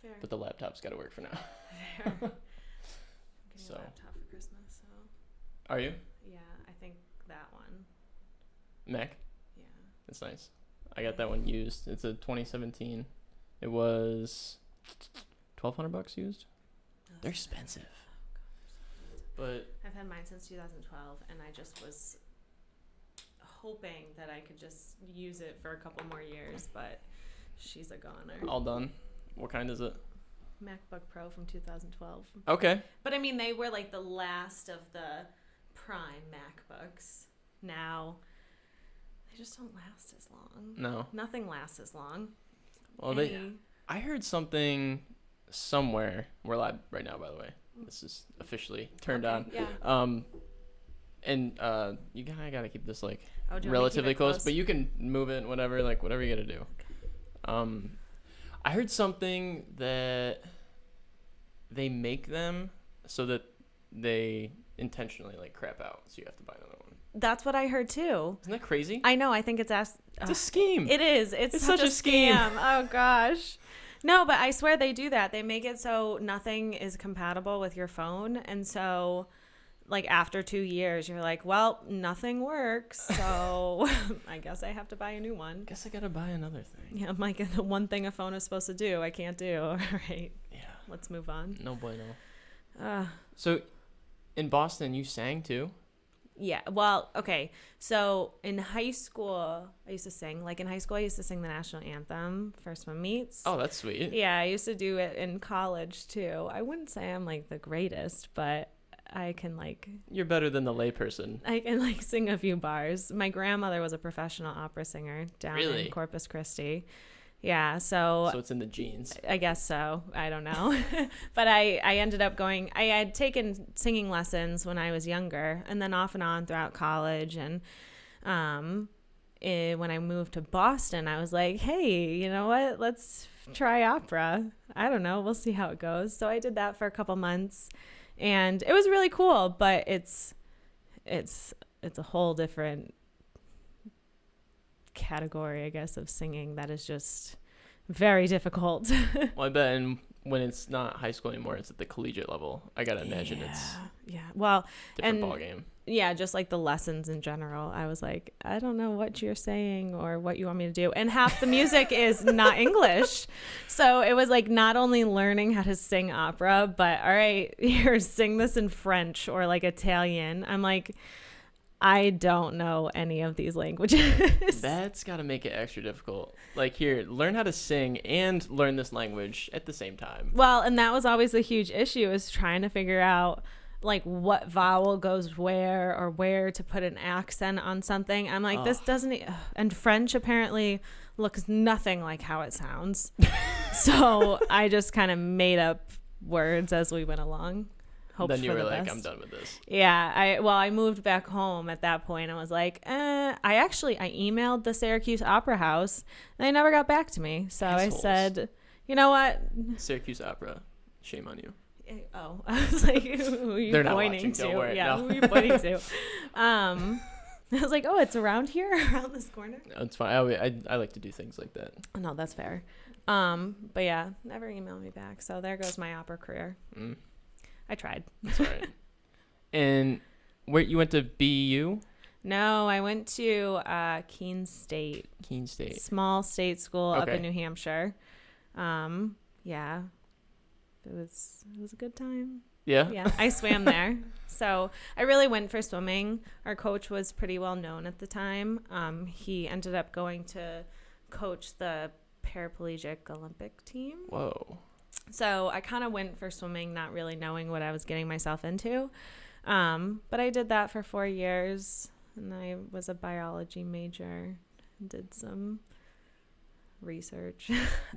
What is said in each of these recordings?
Fair. but the laptop's got to work for now. Fair. I'm getting So. a laptop for Christmas, so Are you? yeah, I think that one. Mac? Yeah. That's nice. I got that one used. It's a 2017. It was $1,200 used. They're expensive. But I've had mine since 2012, and I just was hoping that I could just use it for a couple more years, but she's a goner. all done. What kind is it? MacBook Pro from 2012. Okay. But I mean, they were like the last of the prime MacBooks. Now, they just don't last as long. No. Nothing lasts as long. Well, I heard something somewhere. We're live right now, by the way. This is officially turned on. Yeah. And you gotta keep this like Oh, do you want me to keep relatively it close, but you can move it, whatever you gotta do. Okay. I heard something that they make them so that they intentionally like crap out, so you have to buy another one. That's what I heard too. Isn't that crazy? I know. I think it's It's a scheme. It is. It's such a scheme. scam. Oh gosh. No, but I swear they do that. They make it so nothing is compatible with your phone, and so like after 2 years, you're like, well, nothing works, so I guess I have to buy a new one. Guess I gotta buy another thing. Yeah, I'm like, the one thing a phone is supposed to do, I can't do. All right, Yeah. let's move on. No bueno. So, in Boston, you sang too? Yeah, well, okay. So in high school, I used to sing. Like in high school, I used to sing the national anthem for swim meets. Oh, that's sweet. Yeah, I used to do it in college too. I wouldn't say I'm like the greatest, but I can like... You're better than the layperson. I can like sing a few bars. My grandmother was a professional opera singer down Really? in Corpus Christi. Yeah, so it's in the genes. I guess so. I don't know. But I ended up going... I had taken singing lessons when I was younger, and then off and on throughout college. And when I moved to Boston, I was like, hey, you know what? Let's try opera. I don't know. We'll see how it goes. So I did that for a couple months, and it was really cool. But it's a whole different category, I guess, of singing that is just very difficult. Well, I bet, and when it's not high school anymore, it's at the collegiate level. I gotta imagine it's well, different and ball game. yeah, just like the lessons in general. I was like, I don't know what you're saying or what you want me to do, and half the music is not English, so it was like not only learning how to sing opera, but all right, here, sing this in French or like Italian. I'm like, I don't know any of these languages. That's got to make it extra difficult. Like, here, learn how to sing and learn this language at the same time. Well, and that was always a huge issue, is trying to figure out like what vowel goes where, or where to put an accent on something. I'm like, this doesn't... And French apparently looks nothing like how it sounds. So I just kind of made up words as we went along. Then you for were the like, best. I'm done with this. Yeah, I moved back home at that point. I was like, I emailed the Syracuse Opera House, and they never got back to me. So Assholes. I said, you know what? Syracuse Opera, shame on you. Oh, I was like, who are you They're not pointing watching, to? don't worry, Yeah, no. who are you pointing to? I was like, oh, it's around here, around this corner. It's fine. I like to do things like that. No, that's fair. But yeah, never emailed me back. So there goes my opera career. I tried. That's all right. And where you went to BU? No, I went to Keene State. Keene State. Small state school up Okay. in New Hampshire. Yeah. It was a good time. Yeah? Yeah, I swam there. So I really went for swimming. Our coach was pretty well known at the time. He ended up going to coach the paraplegic Olympic team. Whoa. So I kind of went for swimming, not really knowing what I was getting myself into. But I did that for 4 years, and I was a biology major. Did some research.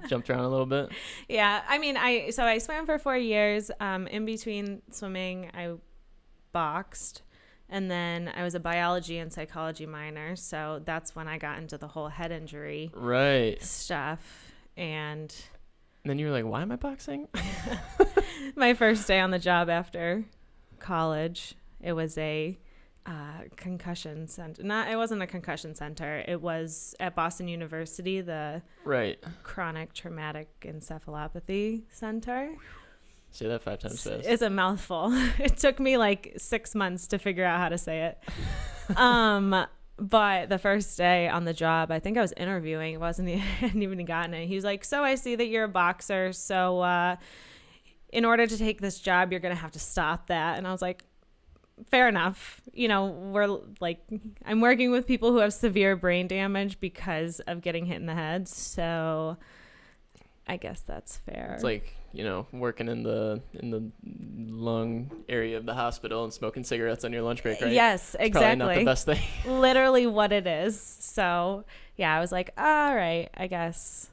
Jumped around a little bit. Yeah, I mean, I swam for 4 years. In between swimming, I boxed, and then I was a biology and psychology minor. So that's when I got into the whole head injury stuff. And then you were like, why am I boxing? my first day on the job after college, it was a concussion center. It wasn't a concussion center. It was at Boston University, the Right. Chronic Traumatic Encephalopathy Center. Say that 5 times fast. It's a mouthful. It took me like 6 months to figure out how to say it. But the first day on the job, I think I was interviewing. I hadn't even gotten it. He was like, so I see that you're a boxer. So in order to take this job, you're going to have to stop that. And I was like, fair enough. We're like, I'm working with people who have severe brain damage because of getting hit in the head. So I guess that's fair. It's like, working in the lung area of the hospital and smoking cigarettes on your lunch break, right? Yes, it's exactly. Probably not the best thing. Literally what it is. So yeah, I was like, all right, I guess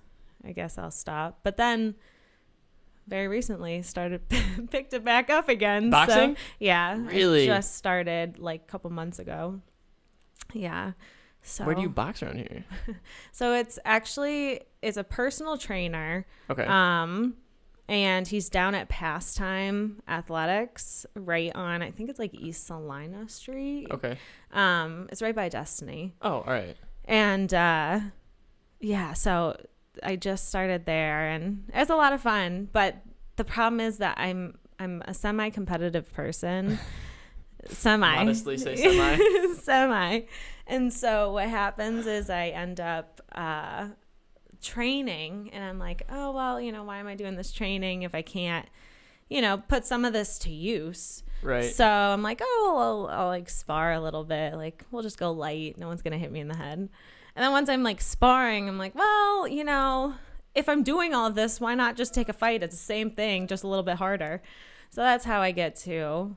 I'll stop. But then very recently picked it back up again. Boxing? So, yeah. Really? I just started like a couple months ago. Yeah. So where do you box around here? So it's a personal trainer. Okay. And he's down at Pastime Athletics right on, I think it's like East Salina Street. Okay. It's right by Destiny. Oh, all right. And yeah, so I just started there and it's a lot of fun, but the problem is that I'm a semi-competitive person. Modestly say semi. Semi. And so what happens is I end up training and I'm like, oh, well, why am I doing this training if I can't, put some of this to use? Right. So I'm like, oh, I'll like spar a little bit. Like, we'll just go light. No one's going to hit me in the head. And then once I'm like sparring, I'm like, well, if I'm doing all of this, why not just take a fight? It's the same thing, just a little bit harder. So that's how I get to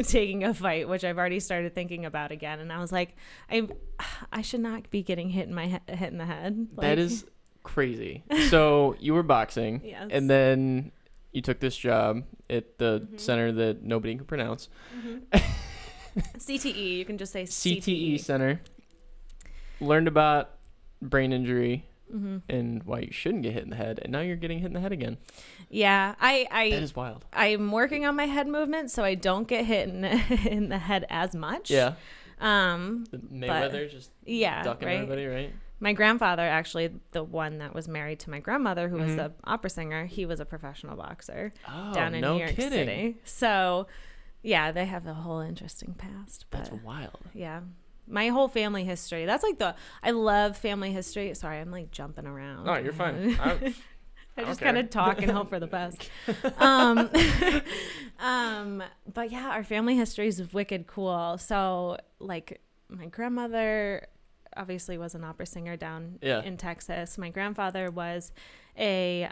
taking a fight, which I've already started thinking about again. And I was like, I should not be getting hit in the head. Like, that is crazy. So you were boxing, yes. and then you took this job at the center that nobody can pronounce. CTE. You can just say CTE Center. Learned about brain injury and why you shouldn't get hit in the head, and now you're getting hit in the head again. Yeah, that is wild. I'm working on my head movement so I don't get hit in the head as much. Yeah. The Mayweather just ducking right? everybody, right? My grandfather, actually, the one that was married to my grandmother, who was the opera singer, he was a professional boxer down in New York City. So, yeah, they have a whole interesting past. But, that's wild. Yeah. My whole family history. That's like I love family history. Sorry, I'm like jumping around. No, you're fine. I just kind of talk and hope for the best. But yeah, our family history is wicked cool. So like my grandmother obviously was an opera singer down in Texas. My grandfather was a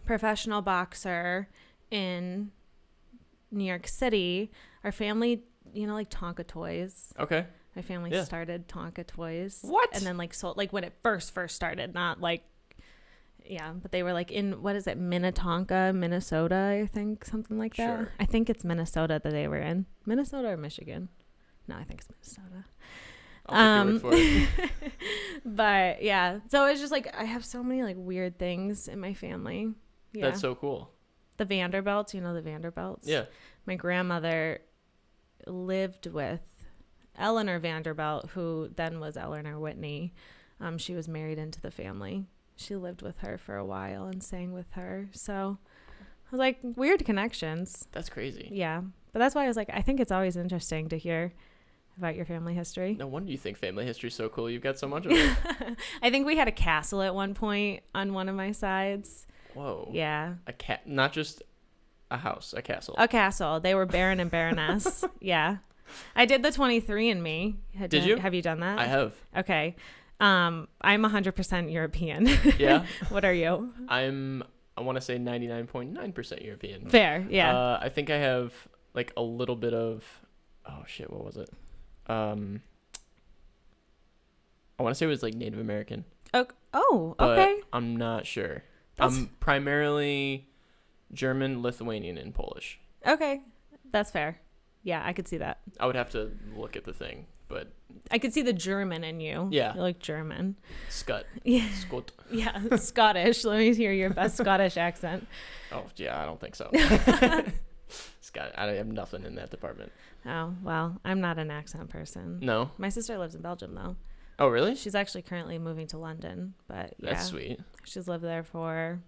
professional boxer in New York City. Our family, like Tonka toys. Okay. My family started Tonka toys. What? And then like sold like when it first started, not like but they were like in what is it, Minnetonka, Minnesota, I think, something like that. Sure. I think it's Minnesota that they were in. Minnesota or Michigan? No, I think it's Minnesota. I'll take your word for it. But yeah, so it's just like I have so many like weird things in my family. Yeah. That's so cool. The Vanderbilts, the Vanderbilts? Yeah. My grandmother lived with Eleanor Vanderbilt, who then was Eleanor Whitney. She was married into the family. She lived with her for a while and sang with her. So I was like, weird connections. That's crazy. Yeah. But that's why I was like, I think it's always interesting to hear about your family history. No wonder you think family history is so cool. You've got so much of it. I think we had a castle at one point on one of my sides. Whoa. Yeah. Not just a house, a castle. A castle. They were Baron and Baroness. Yeah. I did the 23andMe. Did you? Have you done that? I have. Okay. I'm 100% European. Yeah. What are you? I want to say 99.9% European. Fair. Yeah. I think I have like a little bit of, oh shit, what was it? I want to say it was like Native American. Oh, but okay. I'm not sure. I'm primarily German, Lithuanian, and Polish. Okay. That's fair. Yeah, I could see that. I would have to look at the thing, but I could see the German in you. Yeah. You're like German. Scut. Yeah. Scot. Yeah, Scottish. Let me hear your best Scottish accent. Oh, yeah, I don't think so. I have nothing in that department. Oh, well, I'm not an accent person. No. My sister lives in Belgium, though. Oh, really? She's actually currently moving to London, but yeah. That's sweet. She's lived there for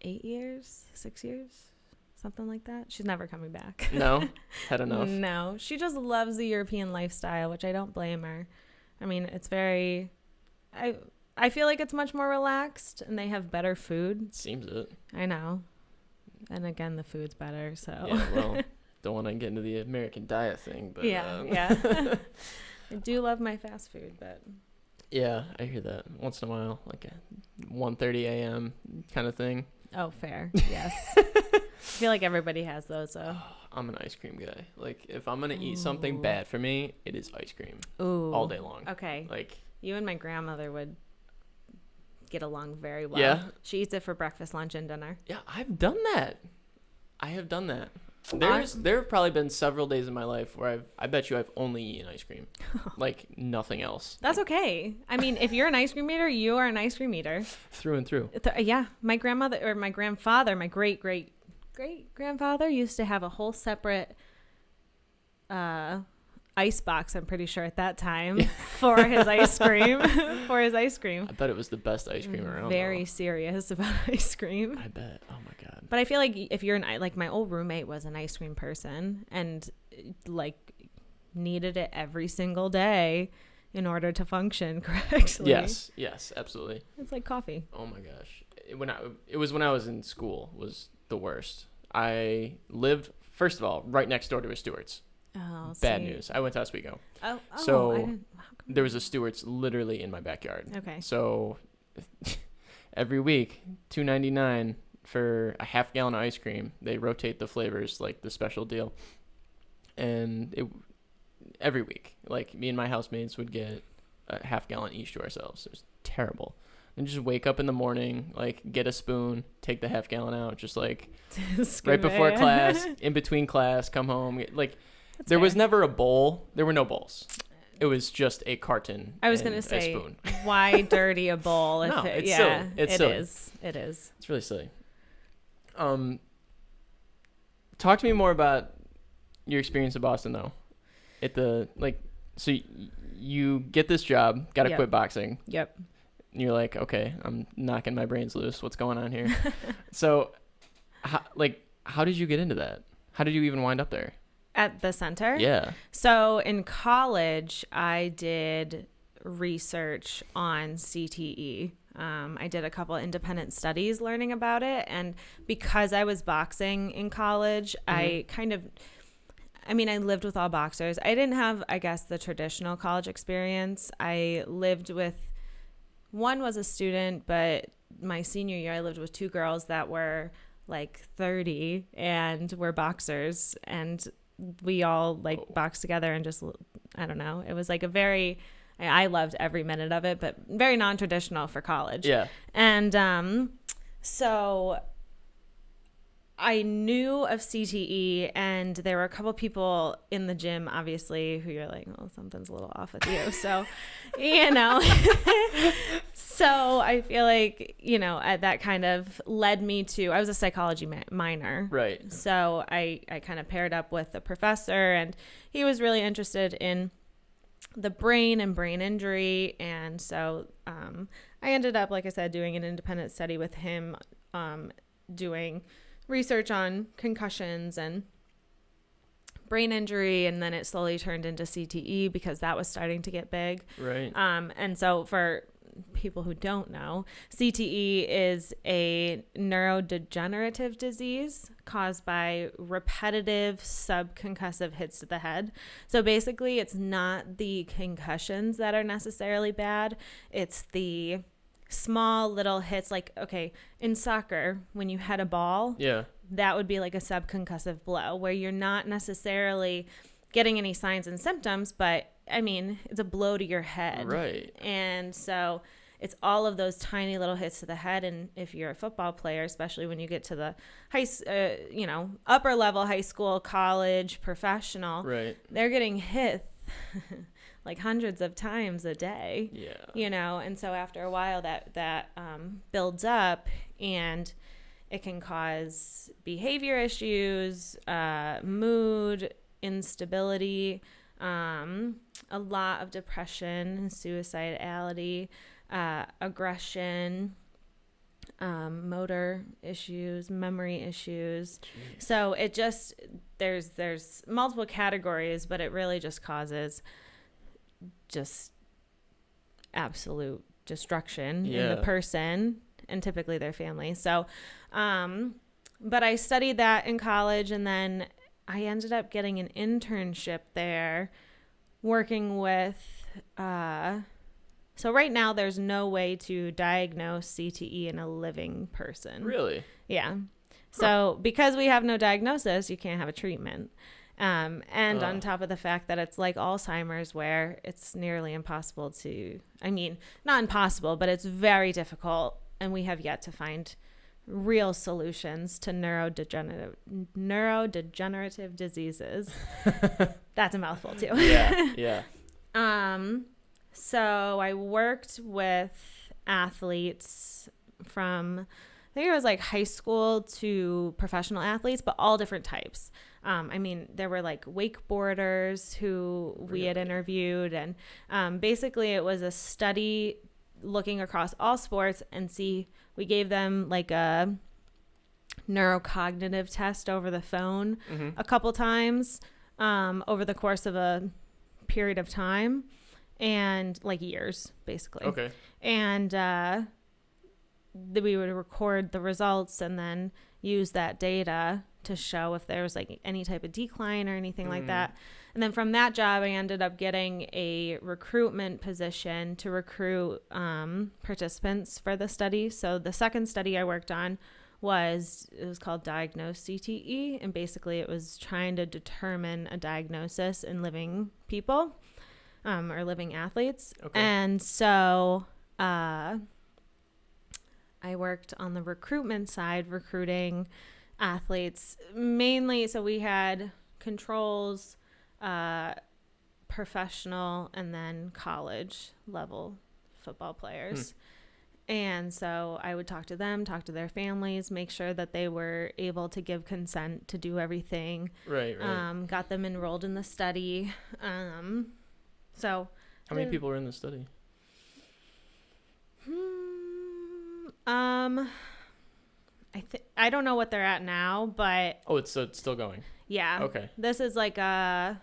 6 years, something like that. She's never coming back. No? Had enough? No. She just loves the European lifestyle, which I don't blame her. I mean, it's very... I feel like it's much more relaxed, and they have better food. Seems it. I know. And again, the food's better, so... Yeah, well, don't want to get into the American diet thing, but... Yeah. I do love my fast food, but... Yeah, I hear that once in a while, like a 1:30 a.m. kind of thing. Oh, fair. Yes. I feel like everybody has those, though. I'm an ice cream guy. Like, if I'm going to eat something bad for me, it is ice cream. Ooh. All day long. Okay. Like... You and my grandmother would get along very well. Yeah. She eats it for breakfast, lunch, and dinner. Yeah, I've done that. I have done that. There have probably been several days in my life where I bet you I've only eaten ice cream, like nothing else. That's okay. I mean, if you're an ice cream eater, you are an ice cream eater. Through and through. Yeah, my grandmother or my grandfather, my great grandfather used to have a whole separate ice box, I'm pretty sure at that time, for his ice cream. I bet it was the best ice cream around. Very serious about ice cream. I bet. Oh my god. But I feel like if you're like my old roommate was an ice cream person and like needed it every single day in order to function correctly. Yes, absolutely. It's like coffee. Oh my gosh. It was when I was in school was the worst. I lived, first of all, right next door to a Stewart's. Oh, bad news. I went to Oswego. Oh, so there was a Stewart's literally in my backyard. Okay. So every week, $2.99 for a half gallon of ice cream. They rotate the flavors, like the special deal. And every week, like me and my housemates would get a half gallon each to ourselves. It was terrible. And just wake up in the morning, like get a spoon, take the half gallon out, just like right before class, in between class, come home, like. That's there fair. was never a bowl. There were no bowls. It was just a carton. I was gonna say, why dirty a bowl? No, it's silly. It's it silly. It is. It's really silly. Talk to me more about your experience in Boston, though. So you get this job, got to quit boxing. Yep. And you're like, okay, I'm knocking my brains loose. What's going on here? So, how did you get into that? How did you even wind up there? At the center? Yeah. So in college, I did research on CTE. I did a couple of independent studies learning about it. And because I was boxing in college, I lived with all boxers. I didn't have, I guess, the traditional college experience. I lived with, one was a student, but my senior year, I lived with two girls that were like 30 and were boxers. And we all boxed together and just, I don't know. It was like I loved every minute of it, but very non-traditional for college. Yeah. And so I knew of CTE, and there were a couple people in the gym, obviously, who you're like, oh, something's a little off with you. So, so I feel like, that kind of led me to, I was a psychology minor. Right. So I kind of paired up with the professor, and he was really interested in the brain and brain injury. And so I ended up, like I said, doing an independent study with him, doing research on concussions and brain injury, and then it slowly turned into CTE because that was starting to get big. Right. And so for people who don't know, CTE is a neurodegenerative disease caused by repetitive subconcussive hits to the head. So basically, it's not the concussions that are necessarily bad. It's the small little hits, like, okay, in soccer, when you hit a ball, that would be like a subconcussive blow where you're not necessarily getting any signs and symptoms, but I mean, it's a blow to your head. Right. And so it's all of those tiny little hits to the head. And if you're a football player, especially when you get to the upper level, high school, college, professional, right, they're getting hit like hundreds of times a day. Yeah. And so after a while that builds up, and It can cause behavior issues, mood, instability, a lot of depression, suicidality, aggression, motor issues, memory issues. Jeez. So it just, there's multiple categories, but it really just causes just absolute destruction in the person and typically their family. So, but I studied that in college, and then I ended up getting an internship there working with, so right now there's no way to diagnose CTE in a living person. Really? Yeah. So because we have no diagnosis, you can't have a treatment. And on top of the fact that it's like Alzheimer's, where it's nearly impossible to, I mean, not impossible, but it's very difficult. And we have yet to find real solutions to neurodegenerative diseases. That's a mouthful too. Yeah. So I worked with athletes from, I think it was like high school to professional athletes, but all different types. I mean, there were like wakeboarders who we had interviewed, and basically it was a study looking across all sports and we gave them like a neurocognitive test over the phone a couple times over the course of a period of time, and like years basically. Okay. And we would record the results and then use that data to show if there was like any type of decline or anything like that. And then from that job, I ended up getting a recruitment position to recruit participants for the study. So the second study I worked on was called Diagnose CTE. And basically it was trying to determine a diagnosis in living people or living athletes. Okay. And so I worked on the recruitment side, recruiting athletes mainly. So we had controls, professional, and then college level football players. And so I would talk to them, talk to their families, make sure that they were able to give consent to do everything. Right. Got them enrolled in the study. So how many people were in the study? I don't know what they're at now, but it's still going. Yeah. Okay. This is like a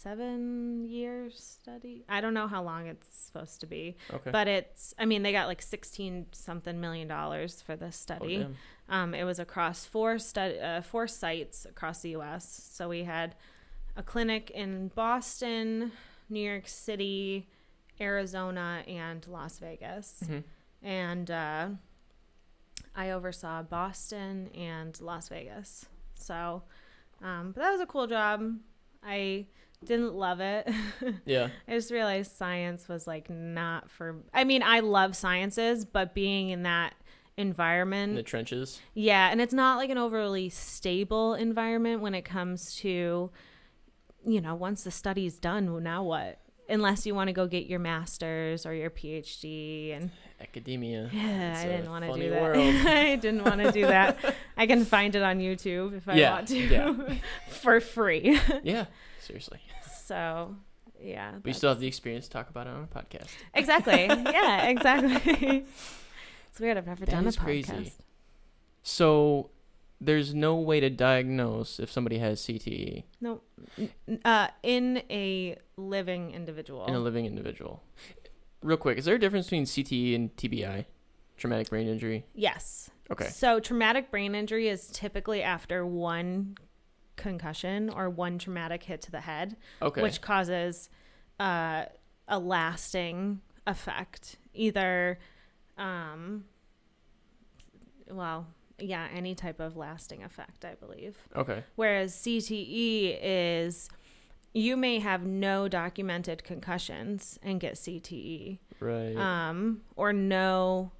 7-year study. I don't know how long it's supposed to be. Okay. But they got like $16-something million for this study. It was across four sites across the U.S. So we had a clinic in Boston, New York City, Arizona, and Las Vegas. And I oversaw Boston and Las Vegas. So, but that was a cool job. I didn't love it. Yeah. I just realized science was like not for, I love sciences, but being in that environment. In the trenches. Yeah. And it's not like an overly stable environment when it comes to, once the study's done, now what? Unless you want to go get your master's or your PhD and academia. Yeah, I didn't want to do that. I didn't want to do that. I can find it on YouTube if I want to for free. Yeah, seriously. So, yeah. But you still have the experience to talk about it on a podcast. Exactly. Yeah, exactly. It's weird. I've never done a podcast. Crazy. So, there's no way to diagnose if somebody has CTE. No. In a living individual. In a living individual. Real quick, is there a difference between CTE and TBI? Traumatic brain injury? Yes. Okay. So traumatic brain injury is typically after one concussion or one traumatic hit to the head. Okay. Which causes a lasting effect. Either, any type of lasting effect, I believe. Okay. Whereas CTE is, you may have no documented concussions and get CTE. Right. Or no,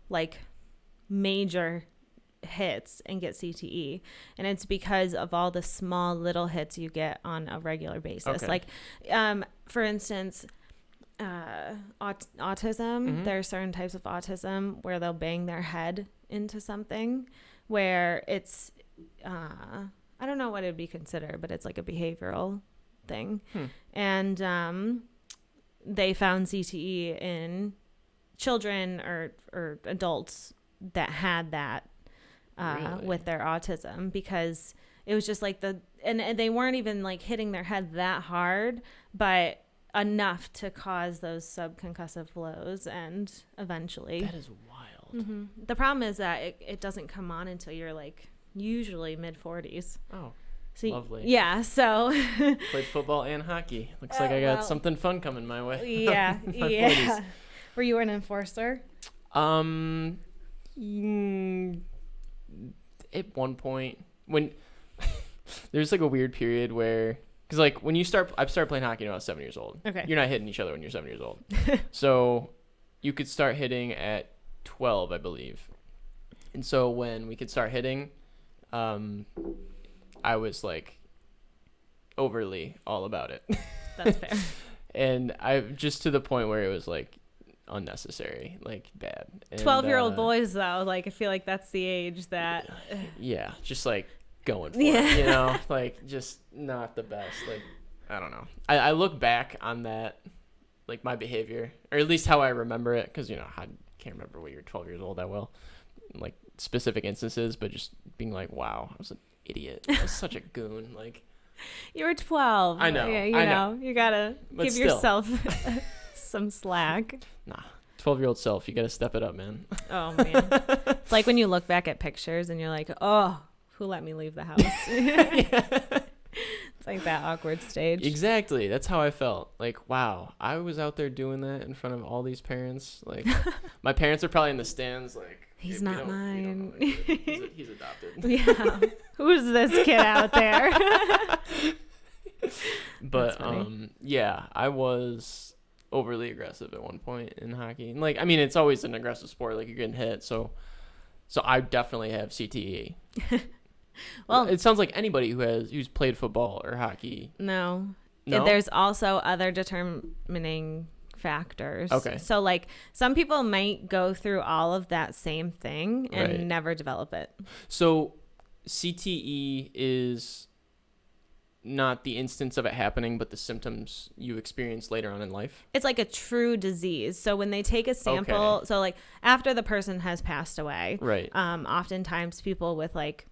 major hits and get CTE. And it's because of all the small little hits you get on a regular basis. Okay. For instance, autism. Mhm. There are certain types of autism where they'll bang their head into something where it's, I don't know what it would be considered, but it's like a behavioral thing. And they found CTE in children or adults that had that Really? with their autism, because it was just like and they weren't even like hitting their head that hard, but enough to cause those subconcussive blows, and eventually. That is wild. Mm-hmm. The problem is that it doesn't come on until you're like usually mid-40s. Oh, so lovely. Yeah, so Played football and hockey. Looks like I got something fun coming my way. Yeah, My yeah. 40s. Were you an enforcer? At one point when there's like a weird period where, because like when I started playing hockey when I was 7 years old. Okay. You're not hitting each other when you're 7 years old. So you could start hitting at 12, I believe. And so when we could start hitting, I was like overly all about it. That's fair. And I just to the point where it was like unnecessary, like bad. 12-year-old boys though, like I feel like that's the age that yeah, just like going for Yeah. it, you know, like just not the best. Like I don't know. I look back on that, like my behavior, or at least how I remember it, because you know I can't remember when you're 12 years old that well, like specific instances, but just being like, wow, I was an idiot. I was such a goon. Like you were 12. I know. Yeah, I know. you gotta But give still. yourself some slack. Nah, 12-year-old self, you got to step it up, man. Oh man, it's like when you look back at pictures and you're like, oh, who let me leave the house? It's like that awkward stage. Exactly. That's how I felt. Like, wow, I was out there doing that in front of all these parents. Like, my parents are probably in the stands. Like, He's "Hey, we not don't- mine." He's adopted. Yeah, who's this kid out there? But That's funny. yeah, I was overly aggressive at one point in hockey. And like, I mean, it's always an aggressive sport. Like, you're getting hit, so I definitely have CTE. Well, it sounds like anybody who's played football or hockey. No. No? There's also other determining factors. Okay. So like some people might go through all of that same thing and Right. never develop it. So CTE is not the instance of it happening, but the symptoms you experience later on in life. It's like a true disease. So when they take a sample, Okay. so like after the person has passed away, Right. oftentimes people with like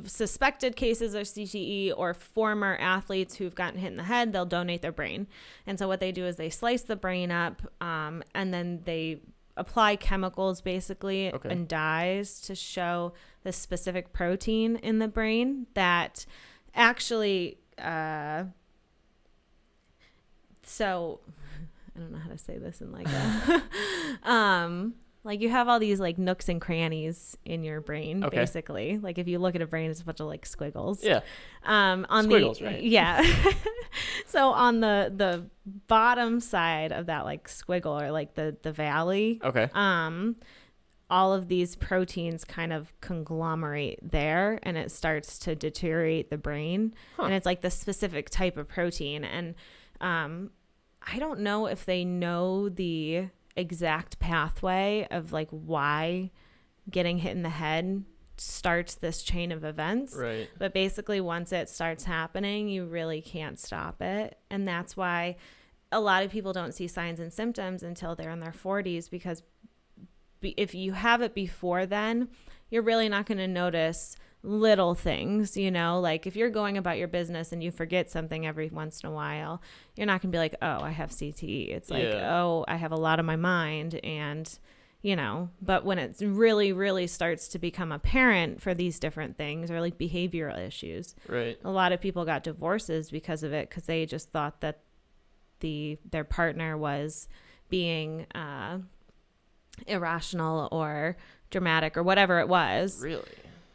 suspected cases of CTE or former athletes who've gotten hit in the head, they'll donate their brain. And so what they do is they slice the brain up, and then they apply chemicals basically Okay. and dyes to show the specific protein in the brain that actually so I don't know how to say this in like a like you have all these like nooks and crannies in your brain, Okay. basically. Like if you look at a brain, it's a bunch of like squiggles. Yeah. On Squiggles, the right. yeah. So on the bottom side of that like squiggle or like the valley, Okay. all of these proteins kind of conglomerate there and it starts to deteriorate the brain. Huh. And it's like the specific type of protein. And I don't know if they know the exact pathway of like why getting hit in the head starts this chain of events. Right. But basically once it starts happening, you really can't stop it. And that's why a lot of people don't see signs and symptoms until they're in their 40s, because if you have it before then, you're really not going to notice little things, you know, like if you're going about your business and you forget something every once in a while, you're not going to be like, oh, I have CTE. It's like, Yeah. oh, I have a lot on my mind. And, you know, but when it really, really starts to become apparent for these different things or like behavioral issues, Right. a lot of people got divorces because of it, because they just thought that their partner was being irrational or dramatic or whatever it was. Really.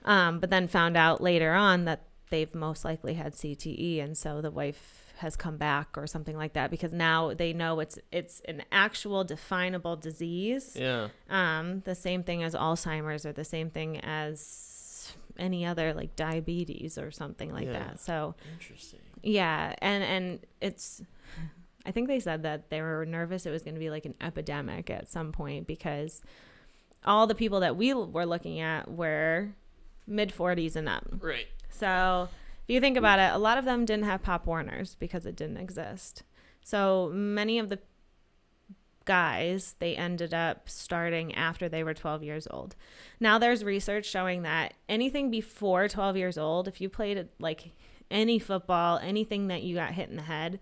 But then found out later on that they've most likely had CTE, and so the wife has come back or something like that, because now they know it's an actual definable disease. Yeah. The same thing as Alzheimer's or the same thing as any other like diabetes or something like Yeah. that. So Interesting. yeah, and it's I think they said that they were nervous it was going to be like an epidemic at some point because all the people that we were looking at were mid 40s and up. Right. So if you think about it, a lot of them didn't have Pop Warners because it didn't exist. So many of the guys, they ended up starting after they were 12 years old. Now there's research showing that anything before 12 years old, if you played like any football, anything that you got hit in the head,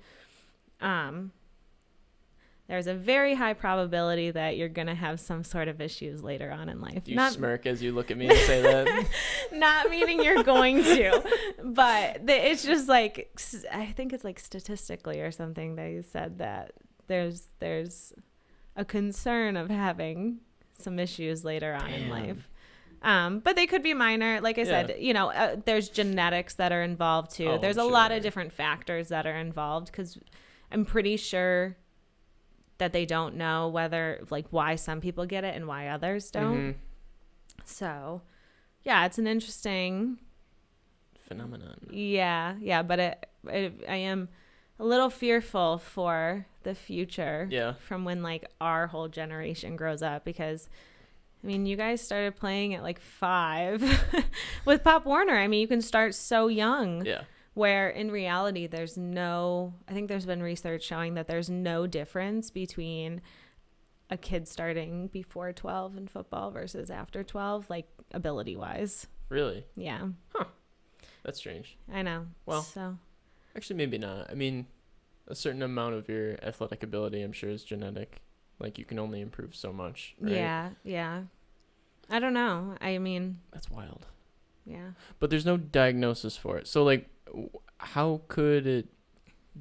there's a very high probability that you're going to have some sort of issues later on in life. You smirk as you look at me and say that. Not meaning you're going to, but it's just like, I think it's like statistically or something they said that there's a concern of having some issues later on in life. But they could be minor. Like I said, there's genetics that are involved too. There's a lot of different factors that are involved because I'm pretty sure that they don't know whether, like, why some people get it and why others don't. So, yeah, it's an interesting phenomenon. Yeah, but I am a little fearful for the future from when, like, our whole generation grows up because, I mean, you guys started playing at, like, 5 with Pop Warner. I mean, you can start so young. Yeah. Where in reality, I think there's been research showing that there's no difference between a kid starting before 12 in football versus after 12, like ability wise. Really? Yeah. Huh. That's strange. I know. Well, so actually, maybe not. I mean, a certain amount of your athletic ability, I'm sure, is genetic. Like, you can only improve so much. Right? Yeah. I don't know. I mean, that's wild. Yeah. But there's no diagnosis for it. So, like, how could it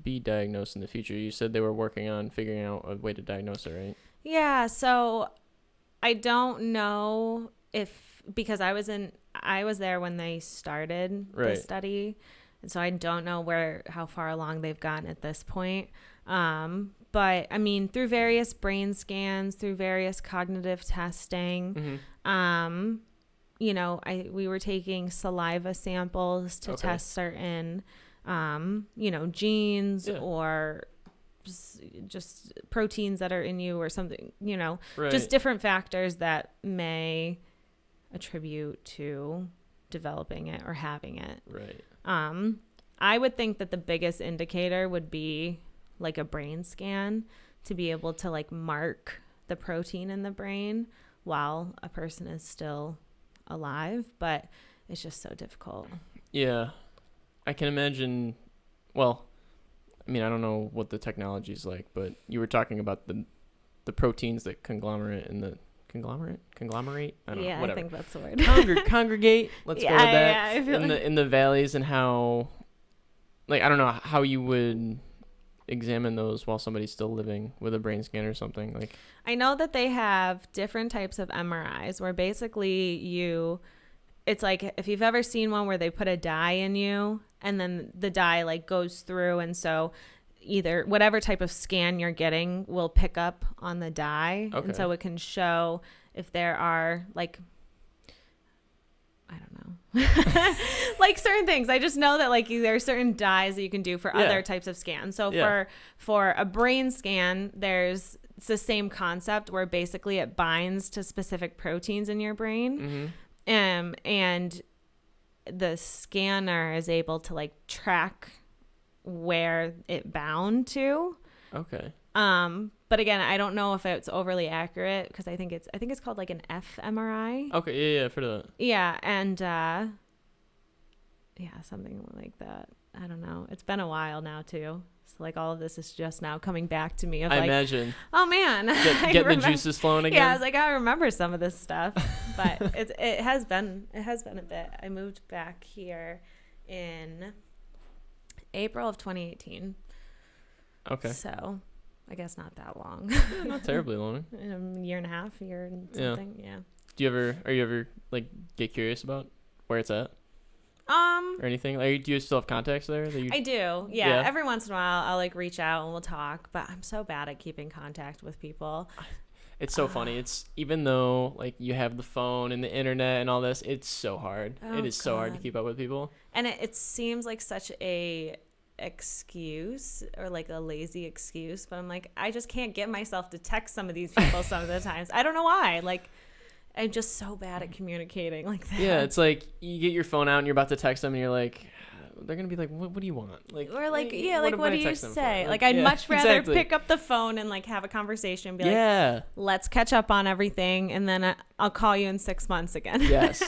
be diagnosed in the future? You said they were working on figuring out a way to diagnose it, right? Yeah. So I don't know because I was there when they started the study. And so I don't know how far along they've gotten at this point. But I mean, through various brain scans, through various cognitive testing, we were taking saliva samples to test certain, genes or just proteins that are in you or something, just different factors that may attribute to developing it or having it. Right. I would think that the biggest indicator would be like a brain scan to be able to like mark the protein in the brain while a person is still alive, but it's just so difficult. Yeah. I can imagine, well, I mean, I don't know what the technology is like, but you were talking about the proteins that conglomerate in the conglomerate? I don't know, whatever. I think that's the word. Congregate. Let's go with that. In the valleys, and how, like, I don't know how you would examine those while somebody's still living with a brain scan or something. Like, I know that they have different types of MRIs where basically it's like if you've ever seen one where they put a dye in you and then the dye like goes through, and so either whatever type of scan you're getting will pick up on the dye. And so it can show if there are like, I don't know, like certain things. I just know that like there are certain dyes that you can do for other types of scans. So for a brain scan, it's the same concept where basically it binds to specific proteins in your brain. And the scanner is able to like track where it bound to. Okay. But again, I don't know if it's overly accurate because I think it's called like an fMRI. Okay, yeah, for that. Yeah, and something like that. I don't know. It's been a while now too. So like all of this is just now coming back to me. I imagine. Oh man, getting the juices flowing again. Yeah, I was like, I remember some of this stuff, but it has been a bit. I moved back here in April of 2018. Okay. So I guess not that long. Not terribly long. A year and a half, year and something. Yeah. Are you ever like get curious about where it's at? Or anything? Like, do you still have contacts there? I do. Yeah. Every once in a while, I'll like reach out and we'll talk. But I'm so bad at keeping contact with people. It's so funny. It's even though like you have the phone and the internet and all this, it's so hard. It is so hard to keep up with people. And it seems like such a excuse or like a lazy excuse, but I'm like, I just can't get myself to text some of these people some of the times. I don't know why. Like, I'm just so bad at communicating like that. Yeah, it's like you get your phone out and you're about to text them and you're like, they're gonna be like, what do you want? Like, or like, hey, yeah, like what do you say? Like, I'd yeah, much rather exactly. pick up the phone and like have a conversation and be like, yeah, let's catch up on everything, and then I'll call you in 6 months again. yes.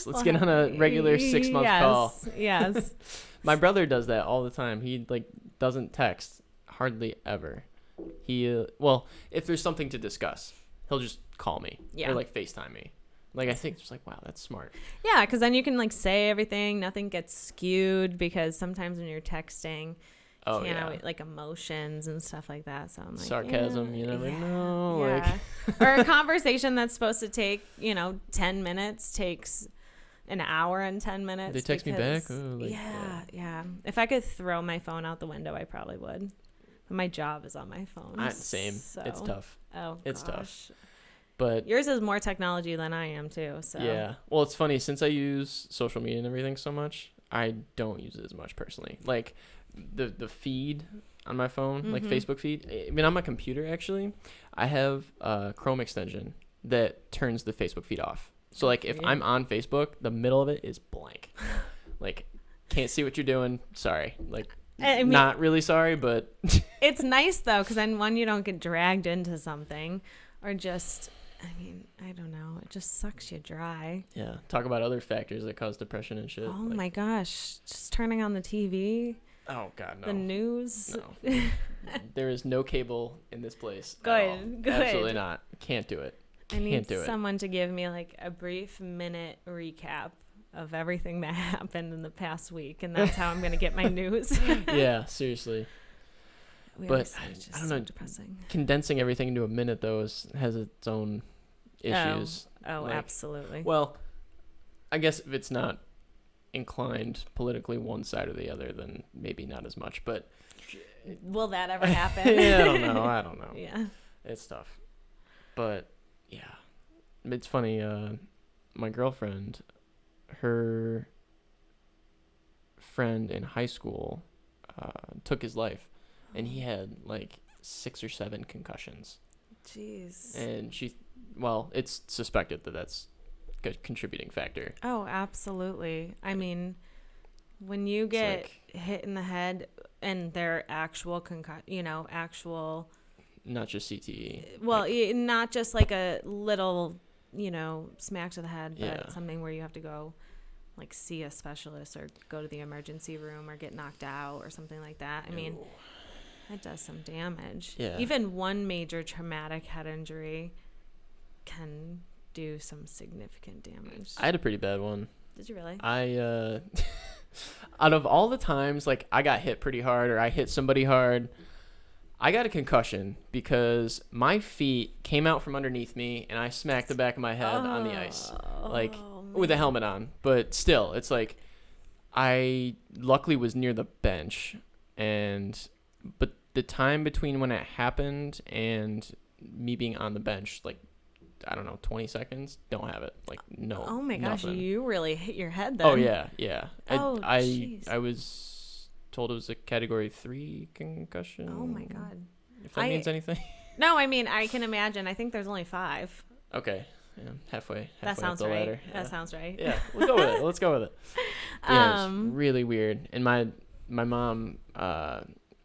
Let's get on a regular 6 month call. Yes. My brother does that all the time. He like doesn't text hardly ever. He well, if there's something to discuss, he'll just call me or like FaceTime me. Like, I think it's like, wow, that's smart. Yeah, because then you can like say everything. Nothing gets skewed, because sometimes when you're texting, like emotions and stuff like that. So I'm like, sarcasm, you never know. Yeah. Like, or a conversation that's supposed to take 10 minutes takes an hour and 10 minutes. They text me back. Yeah. If I could throw my phone out the window, I probably would. But my job is on my phone. Same. So. It's tough. Oh, it's gosh. tough. But yours is more technology than I am too. So yeah. Well, it's funny, since I use social media and everything so much, I don't use it as much personally. Like the feed on my phone, like Facebook feed. I mean, on my computer actually, I have a Chrome extension that turns the Facebook feed off. So like if I'm on Facebook, the middle of it is blank. Like, can't see what you're doing. Sorry. Like, I mean, not really sorry, but it's nice though, because then you don't get dragged into something, or just. I mean, I don't know. It just sucks you dry. Yeah. Talk about other factors that cause depression and shit. Oh, like, my gosh. Just turning on the TV. Oh, God, no. The news. No. There is no cable in this place. Good. Absolutely not. Can't do it. I need someone to give me like a brief minute recap of everything that happened in the past week. And that's how I'm going to get my news. Yeah, seriously. But I don't know. Depressing. Condensing everything into a minute though has its own issues. Oh, like, absolutely. Well, I guess if it's not inclined politically one side or the other, then maybe not as much. But will that ever happen? Yeah, I don't know. Yeah, it's tough. But yeah, it's funny. My girlfriend, her friend in high school, took his life. And he had like 6 or 7 concussions. Jeez. And it's suspected that that's a contributing factor. Oh, absolutely. I mean, when you get hit in the head and they're actual actual. Not just CTE. Well, not just like a little, smack to the head, but something where you have to go like see a specialist or go to the emergency room or get knocked out or something like that. I mean, it does some damage. Yeah. Even one major traumatic head injury can do some significant damage. I had a pretty bad one. Did you really? I out of all the times like I got hit pretty hard or I hit somebody hard, I got a concussion because my feet came out from underneath me and I smacked the back of my head on the ice, like with a helmet on. But still, it's like I luckily was near the bench, but the time between when it happened and me being on the bench, like, I don't know, 20 seconds, don't have it. Like, no. Oh my gosh, nothing. You really hit your head then. Oh, yeah. Jeez. I was told it was a category 3 concussion. Oh my God. If that means anything. No, I mean, I can imagine. I think there's only 5. Okay. Yeah, halfway that sounds up the right. ladder. That sounds right. Yeah, let's go with it. Let's go with it. Yeah, it's really weird. And my mom,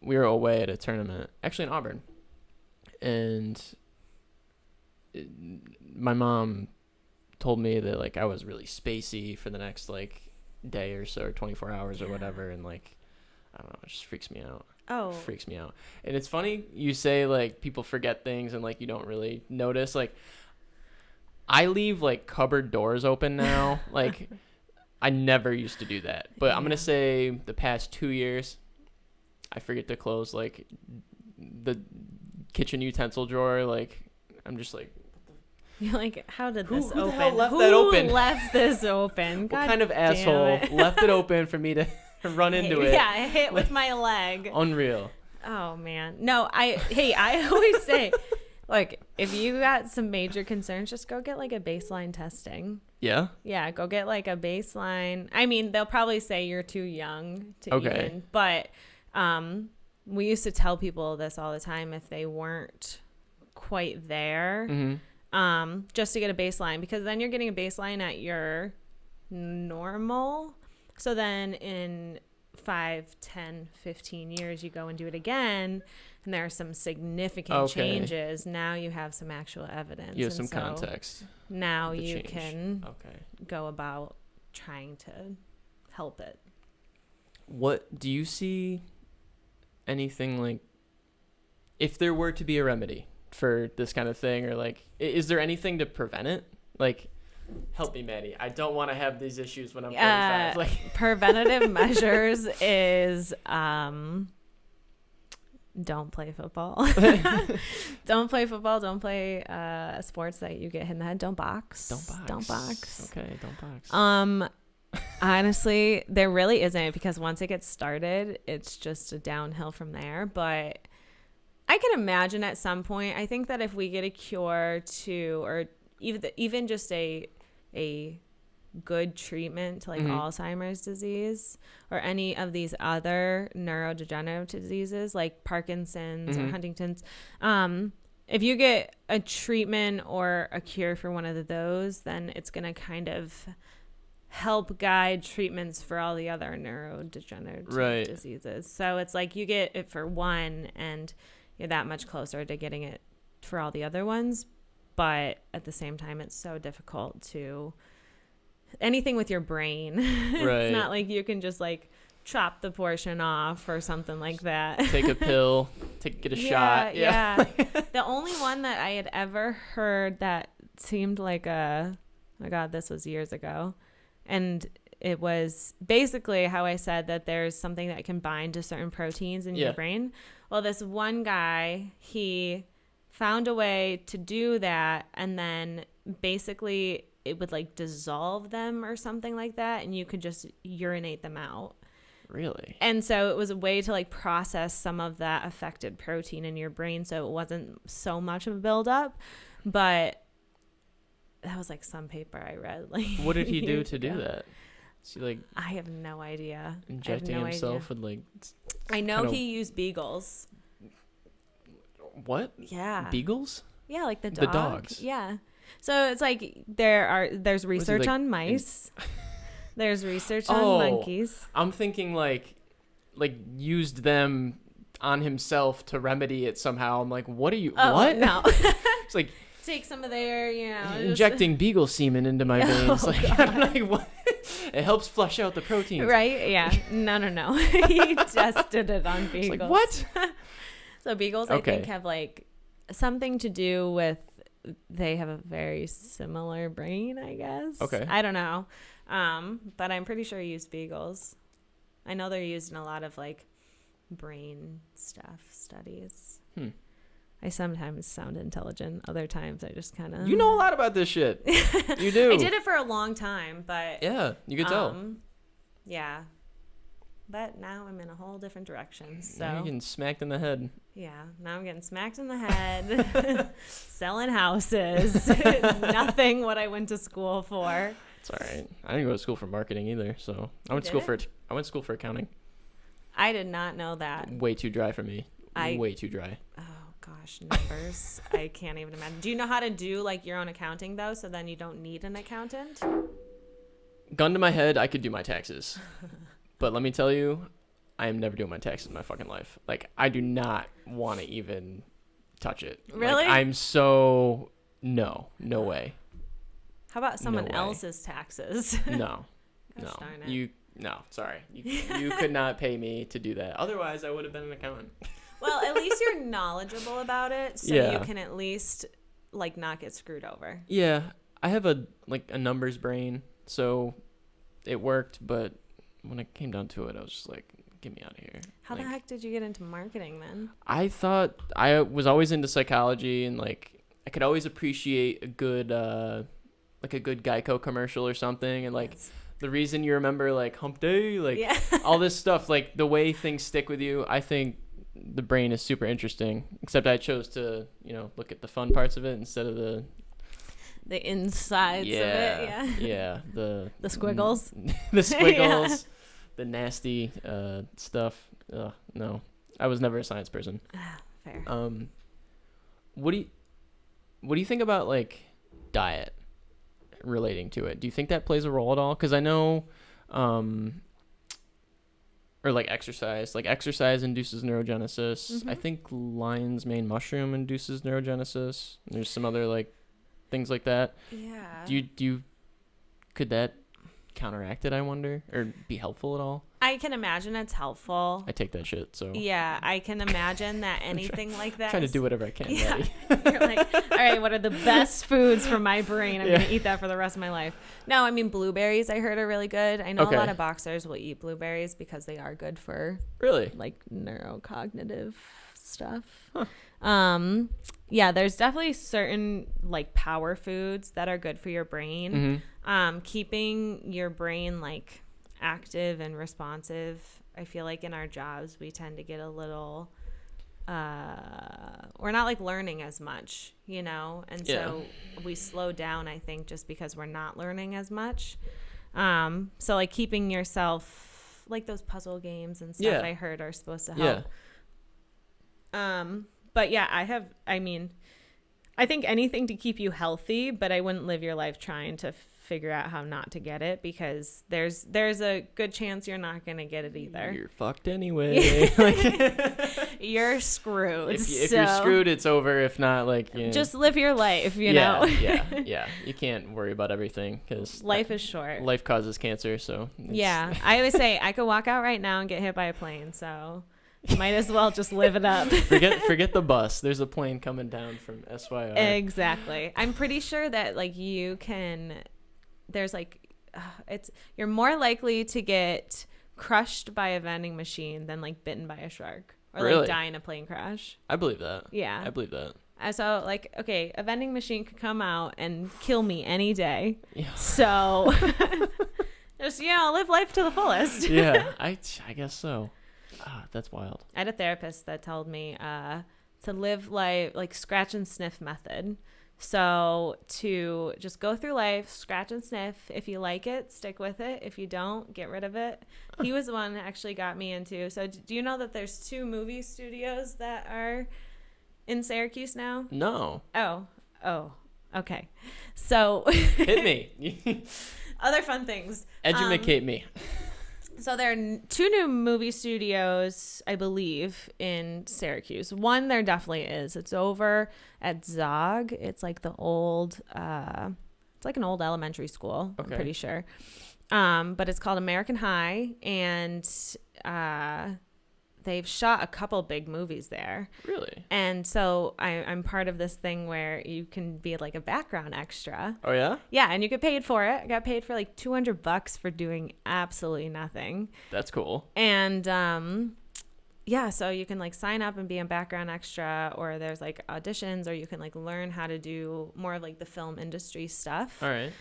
we were away at a tournament, actually in Auburn, and my mom told me that like I was really spacey for the next like day or so, or 24 hours or whatever, and like I don't know, it just freaks me out. Oh, it freaks me out. And it's funny you say like people forget things and like you don't really notice. Like I leave like cupboard doors open now. Like I never used to do that, but I'm gonna say the past 2 years, I forget to close like the kitchen utensil drawer. Like I'm just like, you're like, how did this open? Who the hell left that open? Who left this open? What kind of asshole left it open for me to run into it? Yeah, I hit with my leg. Unreal. Oh man, no. I always say, like, if you got some major concerns, just go get like a baseline testing. Yeah? Yeah, go get like a baseline. I mean, they'll probably say you're too young to even, but We used to tell people this all the time if they weren't quite there, just to get a baseline, because then you're getting a baseline at your normal. So then in 5, 10, 15 years, you go and do it again, and there are some significant changes. Now you have some actual evidence. You have some context. Now you can go about trying to help it. What do you see anything like, if there were to be a remedy for this kind of thing, or like, is there anything to prevent it? Like, help me, Maddie. I don't want to have these issues when I'm 45. Like, preventative measures is don't play football. Don't play football. Don't play sports that you get hit in the head. Don't box. Don't box. Okay, don't box. Honestly, there really isn't, because once it gets started, it's just a downhill from there. But I can imagine at some point, I think that if we get a cure to, or even just a good treatment to like Alzheimer's disease or any of these other neurodegenerative diseases like Parkinson's or Huntington's, if you get a treatment or a cure for one of those, then it's going to kind of help guide treatments for all the other neurodegenerative diseases. So it's like you get it for one and you're that much closer to getting it for all the other ones. But at the same time, it's so difficult to anything with your brain. It's not like you can just like chop the portion off or something like that. Take a pill, get a shot. Yeah. The only one that I had ever heard that seemed like oh my God, this was years ago. And it was basically how I said that there's something that can bind to certain proteins in your brain. Well, this one guy, he found a way to do that, and then basically it would like dissolve them or something like that, and you could just urinate them out. Really? And so it was a way to like process some of that affected protein in your brain, so it wasn't so much of a buildup. But that was like some paper I read. Like, what did he do to do that? Is he like? I have no idea. Injecting himself with like. I know he used beagles. What? Yeah. Beagles? Yeah, like the dog. The dogs. Yeah. So it's like there's research on mice. There's research on monkeys. I'm thinking like used them on himself to remedy it somehow. I'm like, what are you? What? No. It's like take some of their, injecting beagle semen into my veins. Like, I don't know, like, what? It helps flush out the proteins. Right? Yeah. No. He tested it on beagles. It's like, what? So beagles, I think, have like something to do with, they have a very similar brain, I guess. Okay. I don't know. But I'm pretty sure he used beagles. I know they're used in a lot of like brain studies. I sometimes sound intelligent. Other times I just kind of... You know a lot about this shit. You do. I did it for a long time, but... Yeah, you could tell. Yeah. But now I'm in a whole different direction. So now you're getting smacked in the head. Yeah, now I'm getting smacked in the head. Selling houses. Nothing what I went to school for. It's all right. I didn't go to school for marketing either, so I went to school for accounting. I did not know that. Way too dry for me. Way too dry. Oh gosh, numbers. I can't even imagine. Do you know how to do like your own accounting though, so then you don't need an accountant? Gun to my head, I could do my taxes. But let me tell you, I am never doing my taxes in my fucking life. Like, I do not want to even touch it. Really? Like, I'm so... No way. How about someone else's taxes? No. Gosh, no. Darn it. No, sorry. You could not pay me to do that. Otherwise, I would have been an accountant. Well, at least you're knowledgeable about it, so you can at least, like, not get screwed over. Yeah. I have a numbers brain, so it worked, but when it came down to it, I was just like, get me out of here. How the heck did you get into marketing then? I thought I was always into psychology, and like I could always appreciate a good Geico commercial or something, and like the reason you remember like Hump Day, like all this stuff, like the way things stick with you. I think the brain is super interesting, except I chose to look at the fun parts of it instead of the insides of it. Yeah, the squiggles. The squiggles. The nasty stuff. No, I was never a science person. Fair. What do you think about like diet relating to it? Do you think that plays a role at all? Because I know, or like exercise. Like exercise induces neurogenesis. Mm-hmm. I think lion's mane mushroom induces neurogenesis. There's some other like things like that. Yeah. Do you could that counteract it, I wonder, or be helpful at all? I can imagine it's helpful. I take that shit, so Yeah, I can imagine that anything like that. trying to do whatever I can. Yeah. Maddie. You're like, all right, what are the best foods for my brain? I'm Yeah. going to eat that for the rest of my life. No, I mean, blueberries I heard are really good. I know Okay. a lot of boxers will eat blueberries because they are good for Really? like neurocognitive stuff. Huh. Yeah, there's definitely certain like power foods that are good for your brain. Mm-hmm. Keeping your brain like active and responsive. I feel like in our jobs we tend to get a little we're not like learning as much, you know, and so we slow down, I think, just because we're not learning as much. So like keeping yourself like those puzzle games and stuff I heard are supposed to help. But yeah, I think anything to keep you healthy, but I wouldn't live your life trying to figure out how not to get it, because there's a good chance you're not going to get it either. You're fucked anyway. You're screwed. If you're screwed, it's over. If not, like, you know. Just live your life, you know? Yeah. You can't worry about everything because life is short. Life causes cancer, so. Yeah. I always say I could walk out right now and get hit by a plane, so might as well just live it up. Forget the bus. There's a plane coming down from SYR. Exactly. I'm pretty sure that like there's like you're more likely to get crushed by a vending machine than like bitten by a shark or Really? like die in a plane crash. I believe that. Yeah. I believe that. So like, okay, a vending machine could come out and kill me any day. Yeah. So just, live life to the fullest. Yeah, I guess so. That's wild. I had a therapist that told me to live life like scratch and sniff method. So to just go through life, scratch and sniff. If you like it, stick with it. If you don't, get rid of it. He was the one that actually got me into. So do you know that there's 2 movie studios that are in Syracuse now? No. Oh, okay. So Hit me. Other fun things. Educate me. So there are 2 new movie studios, I believe, in Syracuse. One there definitely is. It's over at Zog. It's like the old, it's like an old elementary school. Okay. I'm pretty sure. But it's called American High, and they've shot a couple big movies there. Really? And so I'm part of this thing where you can be like a background extra. Oh, yeah? Yeah, and you get paid for it. I got paid for like $200 for doing absolutely nothing. That's cool. And so you can like sign up and be a background extra, or there's like auditions, or you can like learn how to do more of like the film industry stuff. All right.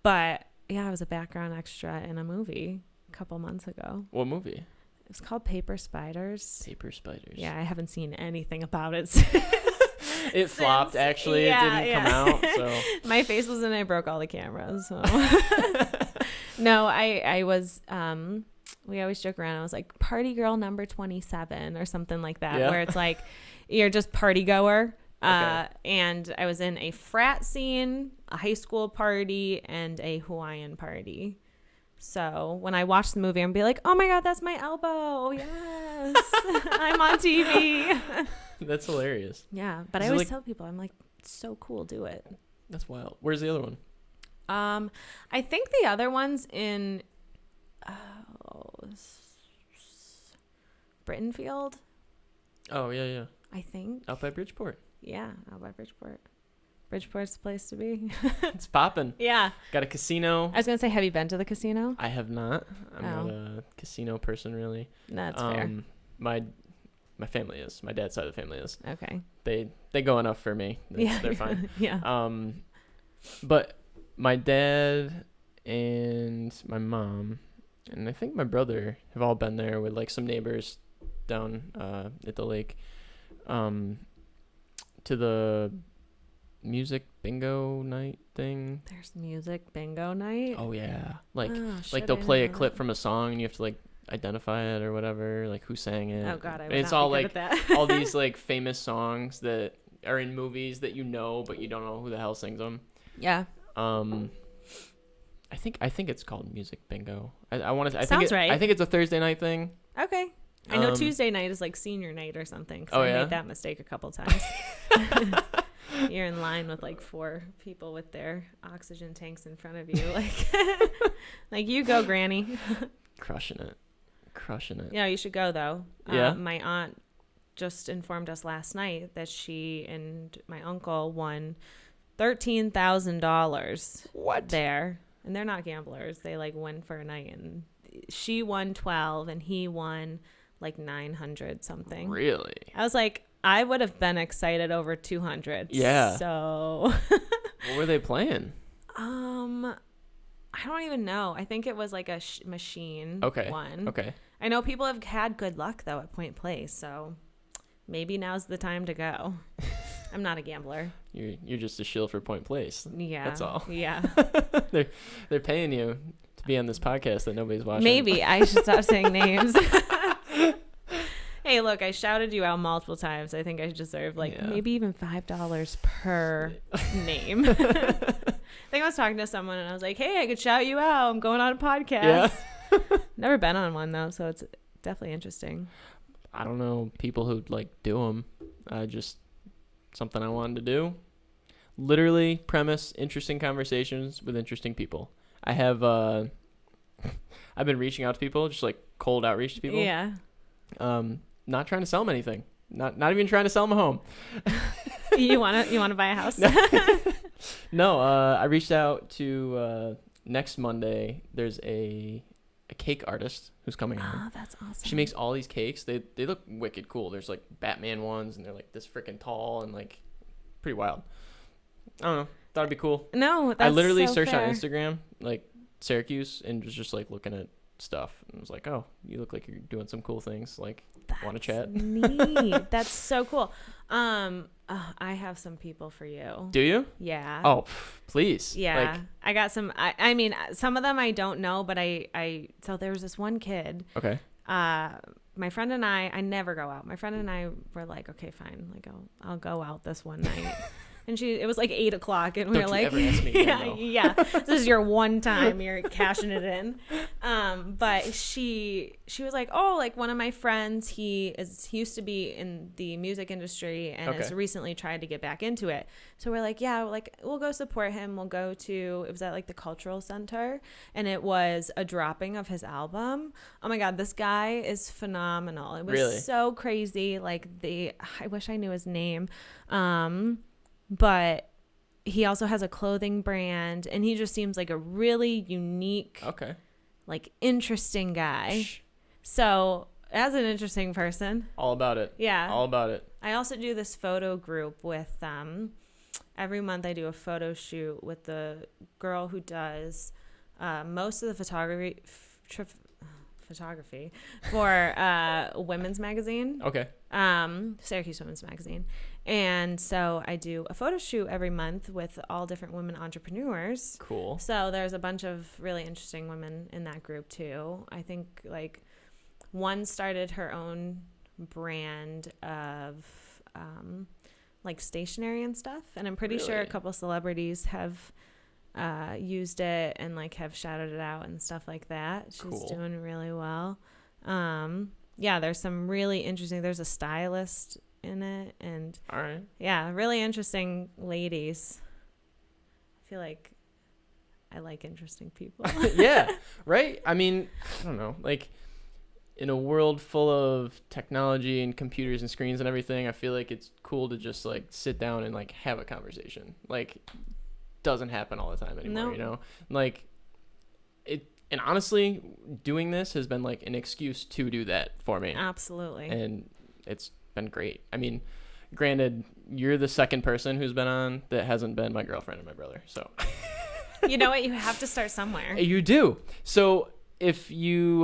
But yeah, I was a background extra in a movie a couple months ago. What movie? It was called Paper Spiders. Paper Spiders. Yeah, I haven't seen anything about it since. It flopped, actually. Yeah, it didn't come out, so. My face was in it. I broke all the cameras. So. No, I was, we always joke around. I was like party girl number 27 or something like that, where it's like, you're just party goer. Okay. And I was in a frat scene, a high school party, and a Hawaiian party. So when I watch the movie, I'm be like, oh my God, that's my elbow. Yes. I'm on TV. That's hilarious. Yeah. But I always tell people, I'm like, it's so cool. Do it. That's wild. Where's the other one? I think the other one's in Brittenfield. Oh, yeah. I think. Out by Bridgeport. Yeah. Out by Bridgeport. Bridgeport's the place to be. It's popping. Yeah. Got a casino. I was going to say, have you been to the casino? I have not. I'm not a casino person, really. That's fair. My family is. My dad's side of the family is. Okay. They go enough for me. They're fine. Yeah. But my dad and my mom and I think my brother have all been there with like some neighbors down at the lake to the music bingo night thing. There's music bingo night. Oh yeah, like Oh, like shit, they'll I play a know clip that. from a song and you have to like identify it or whatever, like who sang it. Oh God, I would And it's not all be like good at that. all these like famous songs that are in movies that but you don't know who the hell sings them. Yeah. I think it's called Music Bingo. I want to. Sounds right. I think it's a Thursday night thing. Okay. I know Tuesday night is like senior night or something. 'Cause I yeah? made that mistake a couple times. You're in line with like 4 people with their oxygen tanks in front of you, like you go, Granny. Crushing it. Yeah, you should go though. Yeah. My aunt just informed us last night that she and my uncle won $13,000. What? There, and they're not gamblers. They like win for a night, and she won 12, and he won like 900 something. Really? I was like, I would have been excited over 200. Yeah. So What were they playing? I don't even know. I think it was like a machine one. Okay. I know people have had good luck though at Point Place, so maybe now's the time to go. I'm not a gambler. You're just a shill for Point Place. Yeah. That's all. Yeah. They're paying you to be on this podcast that nobody's watching. Maybe I should stop saying names. Hey, look, I shouted you out multiple times. I think I deserve maybe even $5 per name. I think I was talking to someone and I was like, hey, I could shout you out. I'm going on a podcast. Yeah. Never been on one though, so it's definitely interesting. I don't know people who like do them. Just something I wanted to do. Literally premise interesting conversations with interesting people. I have I've been reaching out to people, just like cold outreach to people. Yeah. Not trying to sell them anything. Not even trying to sell them a home. You wanna buy a house? No. I reached out to next Monday. There's a cake artist who's coming on. Oh, that's awesome. She makes all these cakes. They look wicked cool. There's like Batman ones, and they're like this freaking tall and like pretty wild. I don't know. Thought it'd be cool. No, that's I literally so searched fair. on Instagram like Syracuse and was just like looking at stuff and was like, oh, you look like you're doing some cool things. Like, want to chat? Neat. That's so cool. I have some people for you. Do you? Yeah. Oh, please. Yeah. Like, I got some. I mean, some of them I don't know, but so there was this one kid. okay. My friend and I never go out. My friend and I were like, okay, fine. Like, I'll go out this one night. And it was like 8:00 and we were like, ever ask me again, though. yeah, this is your one time you're cashing it in. But she was like, oh, like one of my friends, he used to be in the music industry and has recently tried to get back into it. So we're like, yeah, like we'll go support him. We'll go to, it was at like the cultural center, and it was a dropping of his album. Oh my God, this guy is phenomenal. It was Really? so crazy. Like I wish I knew his name. But he also has a clothing brand, and he just seems like a really unique, like interesting guy. So as an interesting person, all about it. Yeah, all about it. I also do this photo group with every month I do a photo shoot with the girl who does most of the photography for Women's Magazine. Okay. Syracuse Women's Magazine. And so I do a photo shoot every month with all different women entrepreneurs. Cool. So there's a bunch of really interesting women in that group too. I think like one started her own brand of like stationery and stuff. And I'm pretty sure a couple celebrities have used it and like have shouted it out and stuff like that. She's doing really well. Yeah, there's some really interesting, there's a stylist in it, and all right, yeah, really interesting ladies. I feel like I like interesting people. Yeah, right. I mean, I don't know, like in a world full of technology and computers and screens and everything, I feel like it's cool to just like sit down and like have a conversation. Like, doesn't happen all the time anymore. You know, like it. And honestly, doing this has been like an excuse to do that for me. Absolutely. And it's been great. I mean, granted, you're the second person who's been on that hasn't been my girlfriend and my brother. So, you know what? You have to start somewhere. You do. So if you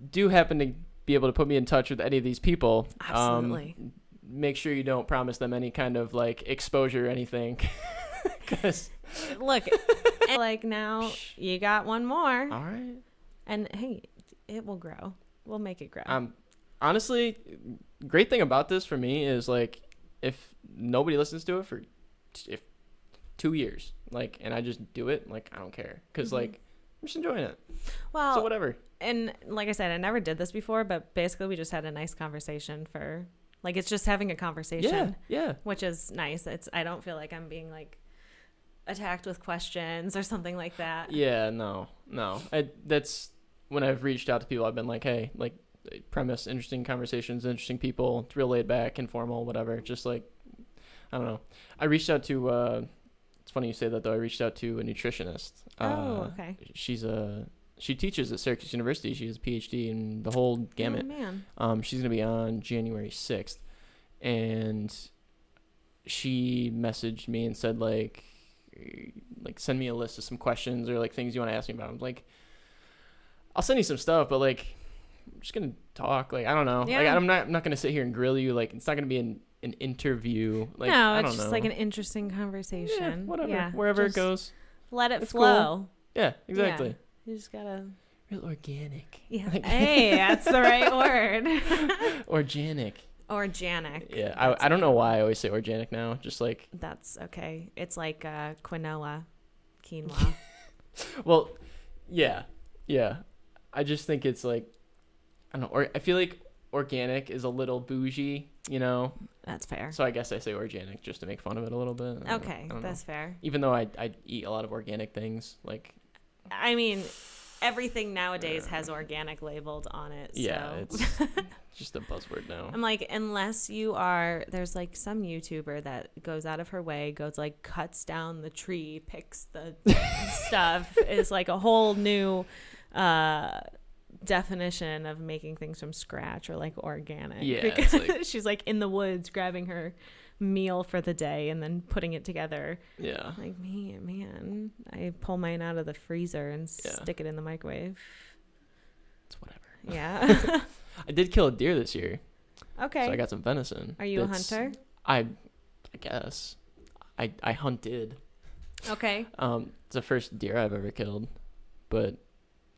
do happen to be able to put me in touch with any of these people, absolutely, make sure you don't promise them any kind of like exposure or anything. Because look, like now you got one more. All right. And hey, it will grow. We'll make it grow. Honestly, great thing about this for me is like if nobody listens to it for if 2 years, like, and I just do it, like, I don't care, because like I'm just enjoying it. Well, so whatever. And like I said, I never did this before, but basically we just had a nice conversation for like, it's just having a conversation. Yeah. Which is nice. I don't feel like I'm being like attacked with questions or something like that. Yeah, no. That's when I've reached out to people, I've been like, hey, like, premise, interesting conversations, interesting people, it's real laid back, informal, whatever. Just like, I don't know. I reached out to, it's funny you say that though, I reached out to a nutritionist. Okay. She teaches at Syracuse University. She has a PhD in the whole gamut. Oh, man. She's going to be on January 6th. And she messaged me and said, like send me a list of some questions or like things you want to ask me about. I'm like, I'll send you some stuff, but like, I'm just going to talk. Like, I don't know. Yeah. Like, I'm not going to sit here and grill you. Like, it's not going to be an interview. Like, no, I it's don't just know. like an interesting conversation. Yeah, whatever. Yeah, Wherever it goes. Let it It's flow. Cool. Yeah, exactly. Yeah, you just gotta. Real organic. Yeah. Like, Hey, that's the right word. Organic. Organic. Yeah, I don't know why I always say organic now. Just like. That's okay. It's like quinoa, quinoa. Well, yeah. I just think it's like, I don't know. Or I feel like organic is a little bougie, you know. That's fair. So I guess I say organic just to make fun of it a little bit. Okay, that's fair. Even though I eat a lot of organic things, like. I mean, everything nowadays has organic labeled on it. So. Yeah, it's just a buzzword now. I'm like, unless you are, there's like some YouTuber that goes out of her way, goes like cuts down the tree, picks the stuff, is like a whole new definition of making things from scratch or like organic. Yeah, because it's like, she's like in the woods grabbing her meal for the day and then putting it together. Yeah. Like, man, I pull mine out of the freezer and stick it in the microwave. It's whatever. Yeah. I did kill a deer this year. Okay. So I got some venison. Are you a hunter? I guess. I hunted. Okay. It's the first deer I've ever killed, but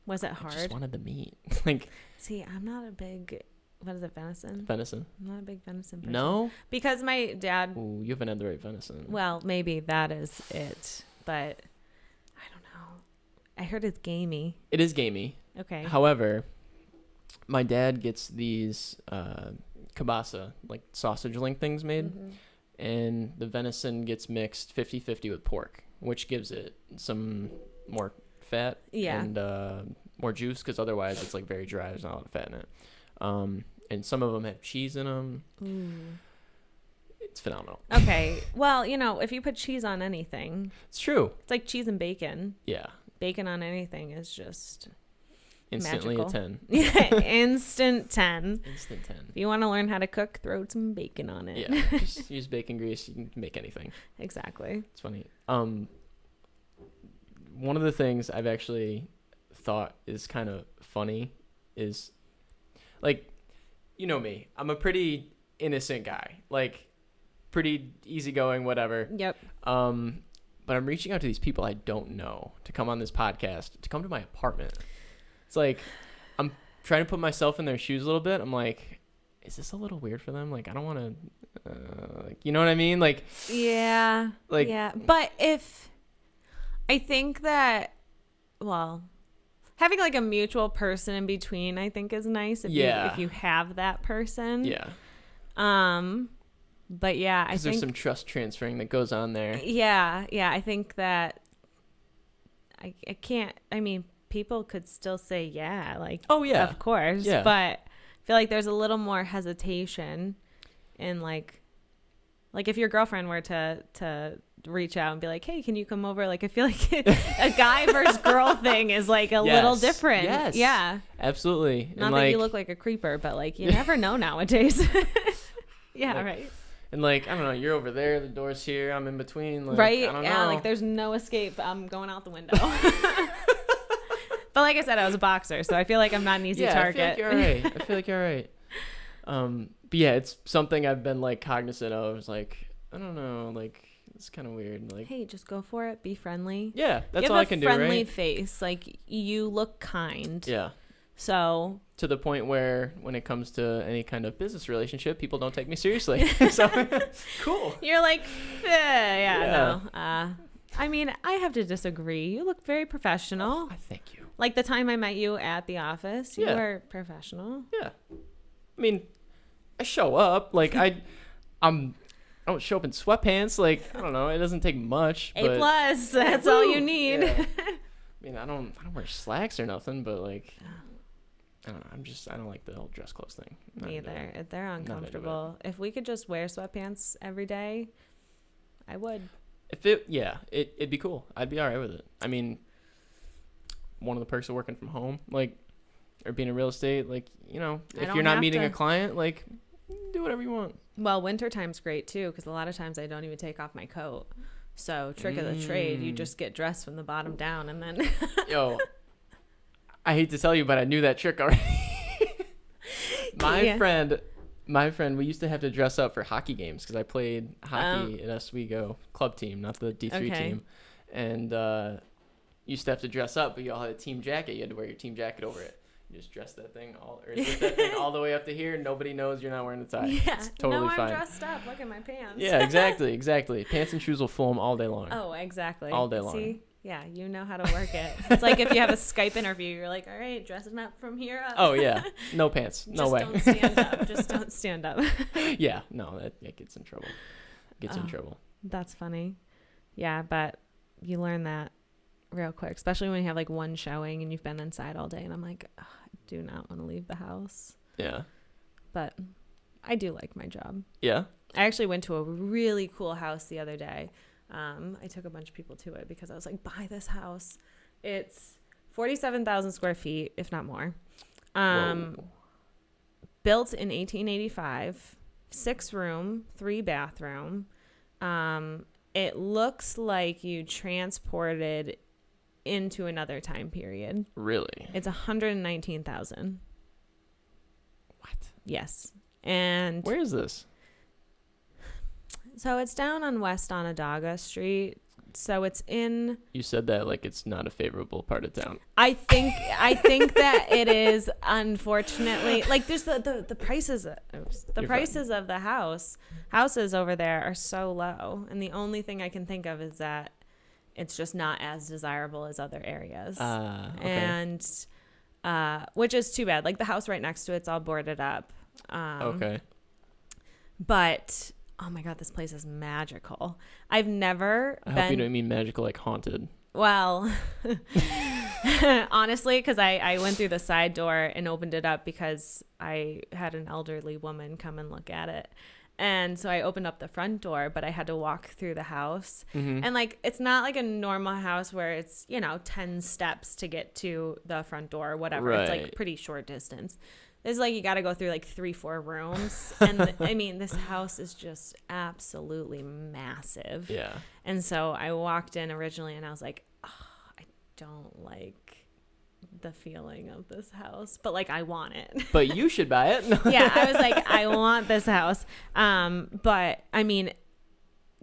was it I hard? just wanted the meat. Like, see, I'm not a big, what is it, venison? I'm not a big venison person. No? Because my dad. Ooh, you haven't had the right venison. Well, maybe that is it, but I don't know. I heard it's gamey. It is gamey. Okay. However, my dad gets these kielbasa, like sausage link things made, and the venison gets mixed 50-50 with pork, which gives it some more fat and more juice, because otherwise it's like very dry. There's not a lot of fat in it. And some of them have cheese in them. It's phenomenal. Okay. Well, if you put cheese on anything, it's true. It's like cheese and bacon. Yeah. Bacon on anything is just instantly magical. a 10. Yeah, instant 10. Instant 10. If you want to learn how to cook, throw some bacon on it. Yeah, just use bacon grease. You can make anything. Exactly. It's funny. One of the things I've actually thought is kind of funny is, like, you know me. I'm a pretty innocent guy. Like, pretty easygoing, whatever. Yep. But I'm reaching out to these people I don't know to come on this podcast, to come to my apartment. It's like, I'm trying to put myself in their shoes a little bit. I'm like, is this a little weird for them? Like, I don't want to, like, you know what I mean? Like, yeah. Like, yeah. But I think that, well, having like a mutual person in between, I think is nice if you have that person. Yeah. But yeah, I think there's some trust transferring that goes on there. Yeah. I think that I can't. I mean, people could still say yeah, like, oh yeah, of course. Yeah. But I feel like there's a little more hesitation in like if your girlfriend were to reach out and be like, hey, can you come over? Like, I feel like a guy versus girl thing is like a little different. Yes. Yeah. Absolutely. Not that you look like a creeper, but like, you never know nowadays. Yeah. Like, right. And like, I don't know, you're over there, the door's here, I'm in between. Like, right. I don't Yeah. know. Like, there's no escape. I'm going out the window. But like I said, I was a boxer, so I feel like I'm not an easy target. I feel like you're all right. But yeah, it's something I've been like cognizant of. It's like, I don't know, like, it's kind of weird. Like, hey, just go for it. Be friendly. Yeah, that's you all have I can a do, right? friendly face. Like, you look kind. Yeah. So to the point where when it comes to any kind of business relationship, people don't take me seriously. So cool. you're like, Yeah. no. I mean, I have to disagree. You look very professional. I thank you. Like the time I met you at the office, you Yeah. were professional. Yeah. I mean, I show up. Like, I don't show up in sweatpants. Like, I don't know. It doesn't take much. A+. But, That's all you need. Yeah. I mean, I don't wear slacks or nothing, but like, I don't know. I don't like the whole dress clothes thing. Me either. They're uncomfortable. If we could just wear sweatpants every day, I would. If it'd be cool. I'd be all right with it. I mean, one of the perks of working from home, like, or being in real estate, like, you know, if you're not meeting a client, like, do whatever you want. Well, wintertime's great too, because a lot of times I don't even take off my coat. So trick of the trade, you just get dressed from the bottom down, and then Yo, I hate to tell you, but I knew that trick already. My friend, we used to have to dress up for hockey games because I played hockey in Oswego club team, not the D3 team. And used to have to dress up, but you all had a team jacket. You had to wear your team jacket over it. You just dress that thing all the way up to here. Nobody knows you're not wearing a tie. Yeah, it's totally fine. I'm dressed up. Look at my pants. Yeah, exactly. Pants and shoes will fool them all day long. Oh, exactly. All day long. See? Yeah, you know how to work it. It's like if you have a Skype interview, you're like, all right, dressing up from here up. Oh, yeah. No pants. No way. Just don't stand up. Just don't stand up. Yeah, no, that gets in trouble. In trouble. That's funny. Yeah, but you learn that real quick, especially when you have like one showing and you've been inside all day. And I'm like, I do not want to leave the house. Yeah. But I do like my job. Yeah. I actually went to a really cool house the other day. I took a bunch of people to it because I was like, buy this house. It's 47,000 square feet, if not more. Built in 1885, 6-room, 3-bathroom. It looks like you transported into another time period. Really? It's 119,000. What? Yes. And where is this? So it's down on West Onondaga Street. So it's in. You said that like it's not a favorable part of town. I think that it is, unfortunately. Like there's the prices. The prices of the houses over there are so low, and the only thing I can think of is that it's just not as desirable as other areas. Okay. And which is too bad. Like the house right next to it's all boarded up. Okay. But. Oh my God, this place is magical. I've never been. I hope you don't mean magical like haunted. Well, honestly, because I went through the side door and opened it up because I had an elderly woman come and look at it. And so I opened up the front door, but I had to walk through the house. Mm-hmm. And like, it's not like a normal house where it's, 10 steps to get to the front door or whatever. Right. It's like pretty short distance. It's like you got to go through like 3-4 rooms. And I mean, this house is just absolutely massive. Yeah. And so I walked in originally and I was like, I don't like the feeling of this house, but like I want it. But you should buy it. Yeah, I was like, I want this house. But I mean,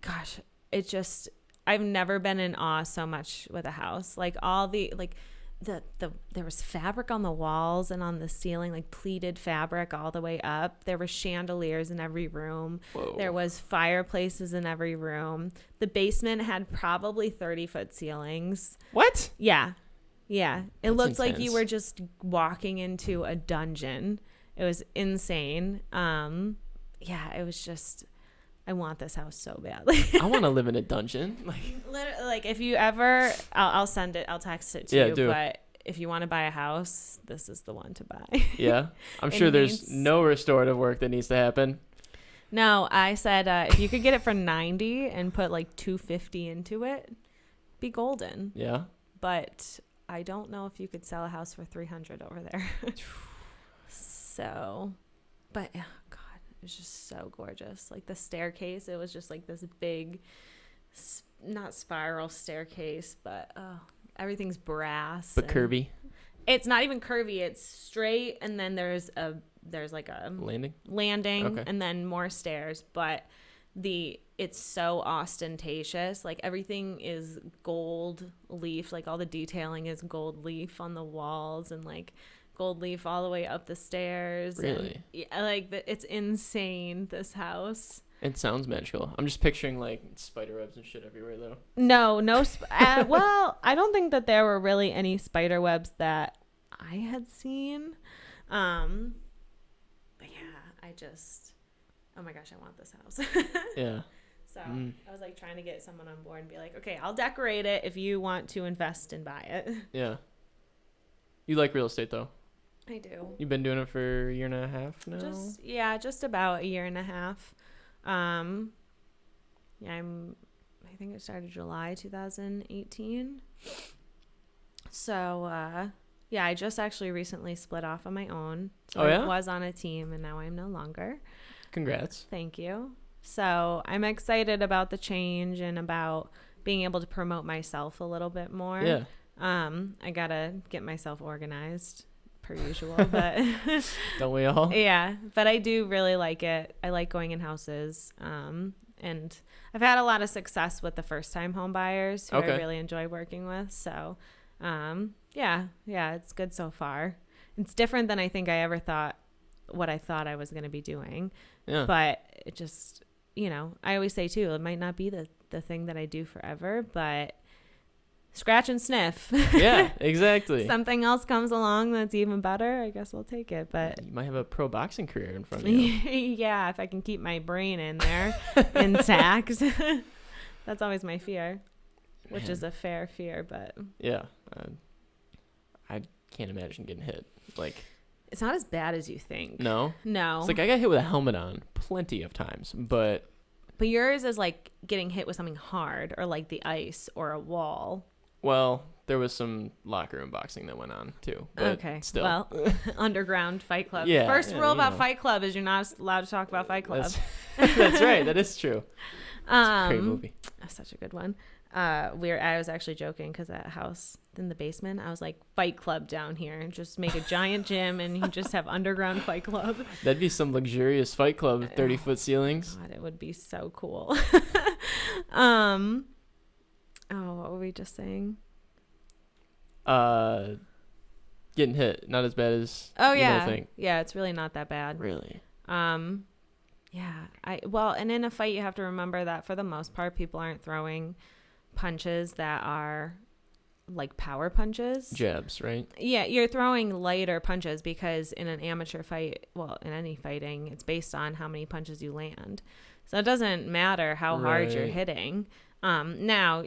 gosh, it just, I've never been in awe so much with a house. Like all the, like, there was fabric on the walls and on the ceiling, like pleated fabric all the way up. There were chandeliers in every room. Whoa. There was fireplaces in every room. The basement had probably 30-foot ceilings. What? Yeah. It That's looked intense. like you were just walking into a dungeon. It was insane. Yeah, it was just, I want this house so badly. I want to live in a dungeon. Literally, like if you ever, I'll send it, I'll text it to you. Do. But if you want to buy a house, this is the one to buy. Yeah, I'm sure there's no restorative work that needs to happen. No, I said if you could get it for $90 and put like $250 into it, be golden. Yeah. But I don't know if you could sell a house for $300 over there. So, but yeah, God. It was just so gorgeous. Like the staircase, it was just like this big, not spiral staircase, but everything's brass. But curvy. It's not even curvy. It's straight, and then there's like a landing, okay. And then more stairs. But it's so ostentatious. Like everything is gold leaf. Like all the detailing is gold leaf on the walls, and like gold leaf all the way up the stairs. Really? And, yeah, like it's insane, this house. It sounds magical. I'm just picturing like spider webs and shit everywhere though. No, well, I don't think that there were really any spider webs that I had seen. But yeah, oh my gosh, I want this house. Yeah. So I was like trying to get someone on board and be like, okay, I'll decorate it if you want to invest and buy it. Yeah. You like real estate though? I do. You've been doing it for a year and a half now? Just about a year and a half. I think it started July 2018. So, I just actually recently split off on my own. So I was on a team and now I'm no longer. Congrats. Thank you. So I'm excited about the change and about being able to promote myself a little bit more. Yeah. I gotta get myself organized per usual, but don't we all? Yeah, but I do really like it. I like going in houses. And I've had a lot of success with the first time home buyers who I really enjoy working with. So, it's good so far. It's different than I think I ever thought I was going to be doing. Yeah. But it just, I always say too, it might not be the thing that I do forever, but scratch and sniff. Yeah, exactly. Something else comes along that's even better, I guess I'll take it. But you might have a pro boxing career in front of you. Yeah, if I can keep my brain in there intact. That's always my fear, which is a fair fear, but yeah, I can't imagine getting hit. Like, it's not as bad as you think. No. It's like I got hit with a helmet on plenty of times, but yours is like getting hit with something hard or like the ice or a wall. Well, there was some locker room boxing that went on too. But okay. Still. Well, underground Fight Club. Yeah. First rule about Fight Club is you're not allowed to talk about Fight Club. That's right. That is true. It's a great movie. That's such a good one. I was actually joking because that house in the basement, I was like, Fight Club down here, and just make a giant gym and you just have underground Fight Club. That'd be some luxurious Fight Club with 30-foot ceilings. God, it would be so cool. What were we just saying? Getting hit, not as bad as think. Yeah, it's really not that bad. Really? And in a fight you have to remember that for the most part people aren't throwing punches that are like power punches. Jabs, right? Yeah, you're throwing lighter punches because in an amateur fight, well, in any fighting, it's based on how many punches you land. So it doesn't matter how hard you're hitting. Now,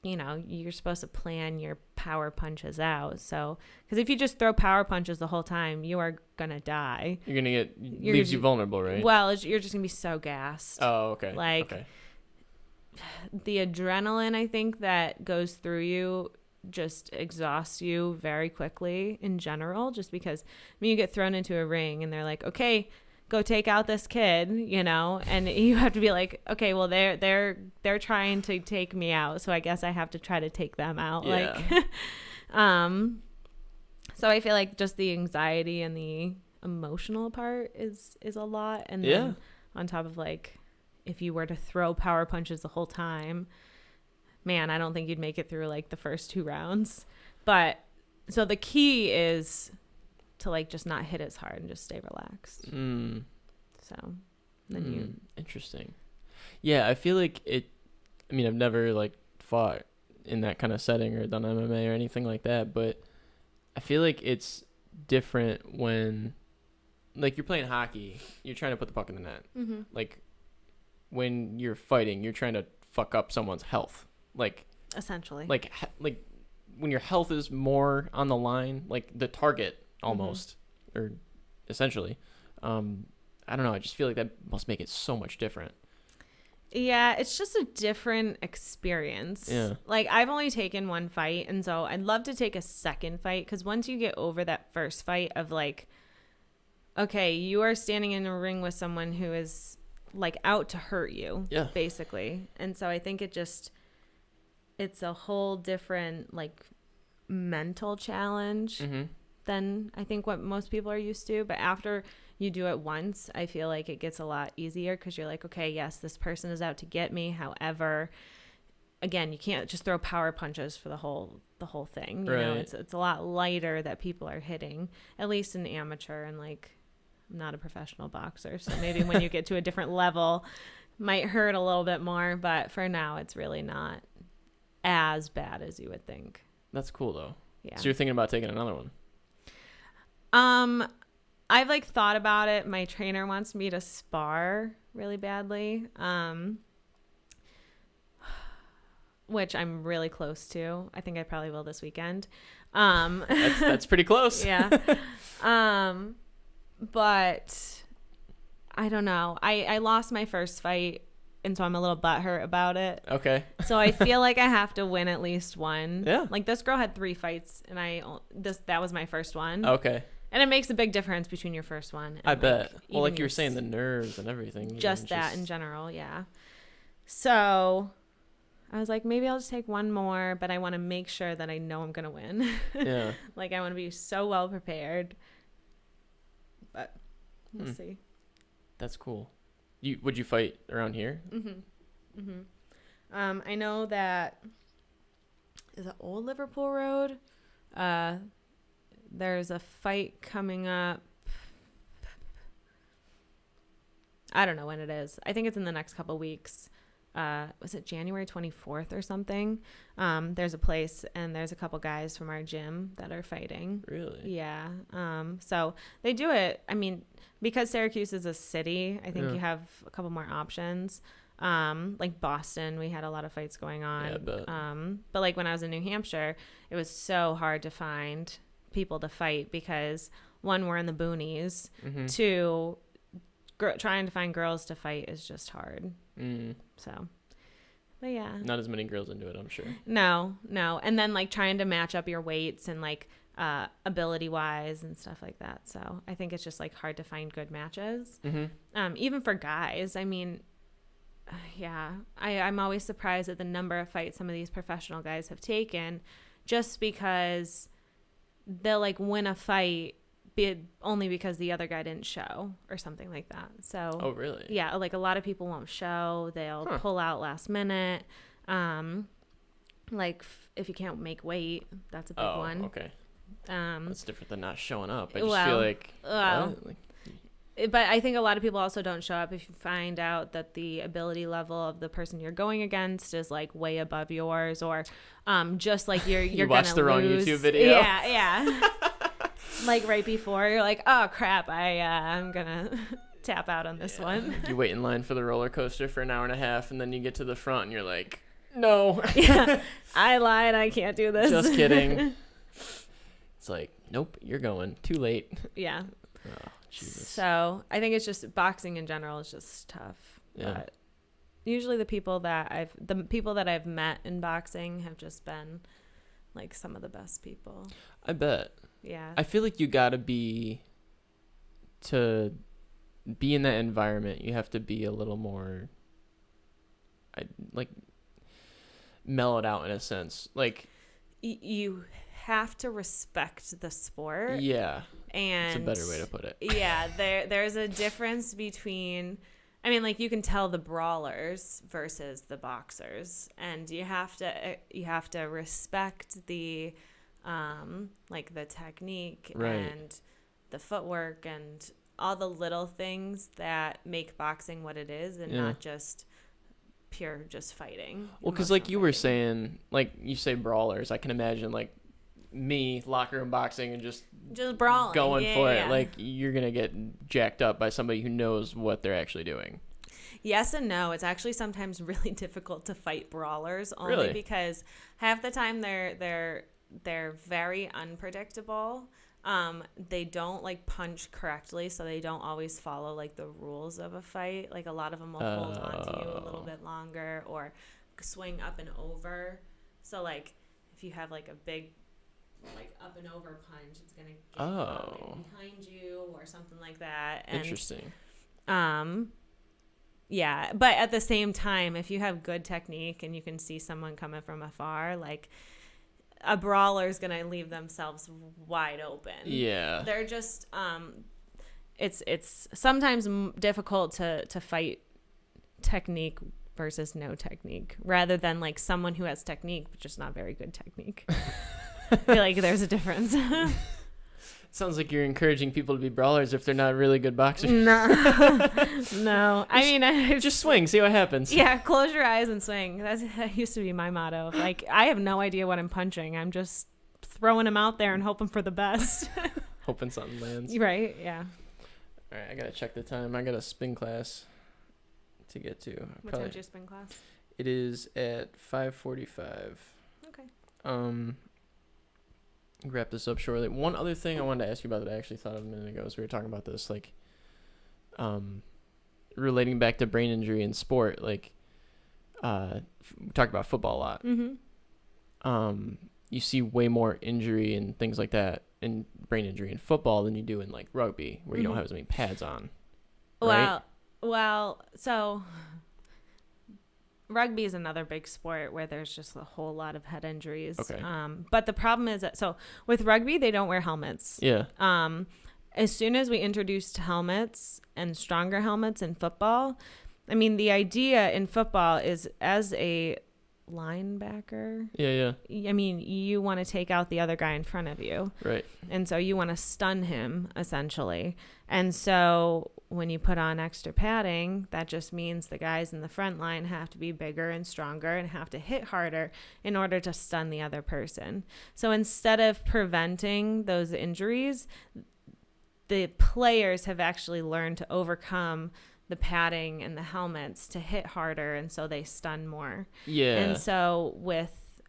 you're supposed to plan your power punches out. So, because if you just throw power punches the whole time, you are going to die. You're going to leaves you vulnerable, right? Well, you're just going to be so gassed. Oh, okay. The adrenaline, I think, that goes through you just exhausts you very quickly in general, just because you get thrown into a ring and they're like, okay, go take out this kid, and you have to be like, okay, well, they're trying to take me out, so I guess I have to try to take them out. Yeah. So I feel like just the anxiety and the emotional part is a lot, and then on top of like, if you were to throw power punches the whole time, man, I don't think you'd make it through like the first 2 rounds. But so the key is to like just not hit as hard and just stay relaxed. So then interesting. Yeah, I feel like I've never like fought in that kind of setting or done MMA or anything like that, but I feel like it's different when like you're playing hockey, you're trying to put the puck in the net. Mm-hmm. Like when you're fighting, you're trying to fuck up someone's health. Like essentially. Like when your health is more on the line, like the target almost, or essentially. I don't know. I just feel like that must make it so much different. Yeah, it's just a different experience. Yeah. Like I've only taken 1 fight, and so I'd love to take a second fight, because once you get over that first fight of like, okay, you are standing in a ring with someone who is like out to hurt you, basically. And so I think it's a whole different like mental challenge than I think what most people are used to. But after you do it once, I feel like it gets a lot easier, because you're like, okay, yes, this person is out to get me. However, again, you can't just throw power punches for the whole thing. You know, Right. it's a lot lighter that people are hitting, at least in amateur. And like, I'm not a professional boxer, so maybe when you get to a different level, might hurt a little bit more. But for now, it's really not as bad as you would think. That's cool though. Yeah. So you're thinking about taking another one? I've like thought about it. My trainer wants me to spar really badly. Which I'm really close to. I think I probably will this weekend. That's pretty close. Yeah. But I don't know. I lost my first fight, and so I'm a little butthurt about it. Okay. So I feel like I have to win at least one. Yeah. Like this girl had 3 fights, and that was my first one. Okay. And it makes a big difference between your first one. And I bet. Well, like even you were saying, the nerves and everything. just that in general, yeah. So I was like, maybe I'll just take one more, but I want to make sure that I know I'm going to win. Yeah. Like, I want to be so well prepared. But we'll see. That's cool. Would you fight around here? Mm-hmm. Mm-hmm. I know that is it Old Liverpool Road? There's a fight coming up. I don't know when it is. I think it's in the next couple weeks. Was it January 24th or something? There's a place, and there's a couple guys from our gym that are fighting. Really? Yeah. So they do it. I mean, because Syracuse is a city, I think you have a couple more options. Like Boston, we had a lot of fights going on. Yeah, but like when I was in New Hampshire, it was so hard to find people to fight because 1, we're in the boonies. Mm-hmm. 2, trying to find girls to fight is just hard. So, but yeah. Not as many girls into it, I'm sure. No. And then like trying to match up your weights and like ability wise and stuff like that. So I think it's just like hard to find good matches. Mm-hmm. Even for guys. I mean, yeah, I'm always surprised at the number of fights some of these professional guys have taken, just because they'll like win a fight only because the other guy didn't show or something like that. So oh really? Yeah, like a lot of people won't show. They'll pull out last minute. Like if you can't make weight, that's a big one. Okay. That's different than not showing up. I just well, feel like, but I think a lot of people also don't show up if you find out that the ability level of the person you're going against is like way above yours, or just like you're you gonna watched the wrong lose. YouTube video. Yeah. Like right before you're like, oh crap, I'm gonna tap out on this one. You wait in line for the roller coaster for an hour and a half, and then you get to the front and you're like, no. Yeah, I lied, I can't do this. Just kidding. It's like, nope, you're going too late. Yeah. Oh, Jesus. So I think it's just boxing in general is just tough. Yeah. But usually the people that I've met in boxing have just been like some of the best people. I bet. Yeah. I feel like you gotta to be in that environment, you have to be a little more like mellowed out in a sense. Like you have to respect the sport. Yeah. And it's a better way to put it. Yeah, there's a difference between, I mean, like you can tell the brawlers versus the boxers, and you have to respect the like the technique and the footwork and all the little things that make boxing what it is, and not just pure just fighting. Well, because like you were saying, like you say brawlers, I can imagine like me locker room boxing and just brawling, going for it. Like you're gonna get jacked up by somebody who knows what they're actually doing. Yes and no. It's actually sometimes really difficult to fight brawlers, only because half the time they're very unpredictable. They don't like punch correctly, so they don't always follow like the rules of a fight. Like a lot of them will hold on to you a little bit longer or swing up and over. So like if you have like a big like up and over punch, it's gonna get behind you or something like that. And, interesting. Yeah, but at the same time, if you have good technique and you can see someone coming from afar, like a brawler is gonna leave themselves wide open. Yeah, they're just it's sometimes difficult to fight technique versus no technique, rather than like someone who has technique but just not very good technique. I feel like there's a difference. Sounds like you're encouraging people to be brawlers if they're not really good boxers. No. No. I mean, just swing, see what happens. Yeah, close your eyes and swing. That used to be my motto. Like, I have no idea what I'm punching. I'm just throwing them out there and hoping for the best. Hoping something lands. Right, yeah. All right, I got to check the time. I got a spin class to get to. What time's your spin class? It is at 5:45. Okay. Wrap this up shortly. One other thing I wanted to ask you about that I actually thought of a minute ago as we were talking about this, like, relating back to brain injury in sport, like, we talked about football a lot. Mm-hmm. You see way more injury and things like that in brain injury in football than you do in like rugby, where you don't have as many pads on. Right? Well, so rugby is another big sport where there's just a whole lot of head injuries. Okay. But the problem is that, so with rugby, they don't wear helmets. Yeah. As soon as we introduced helmets and stronger helmets in football, I mean, the idea in football is as a linebacker. Yeah. I mean, you want to take out the other guy in front of you. Right. And so you want to stun him, essentially. And so when you put on extra padding, that just means the guys in the front line have to be bigger and stronger and have to hit harder in order to stun the other person. So instead of preventing those injuries, the players have actually learned to overcome the padding and the helmets to hit harder, and so they stun more. Yeah. And so with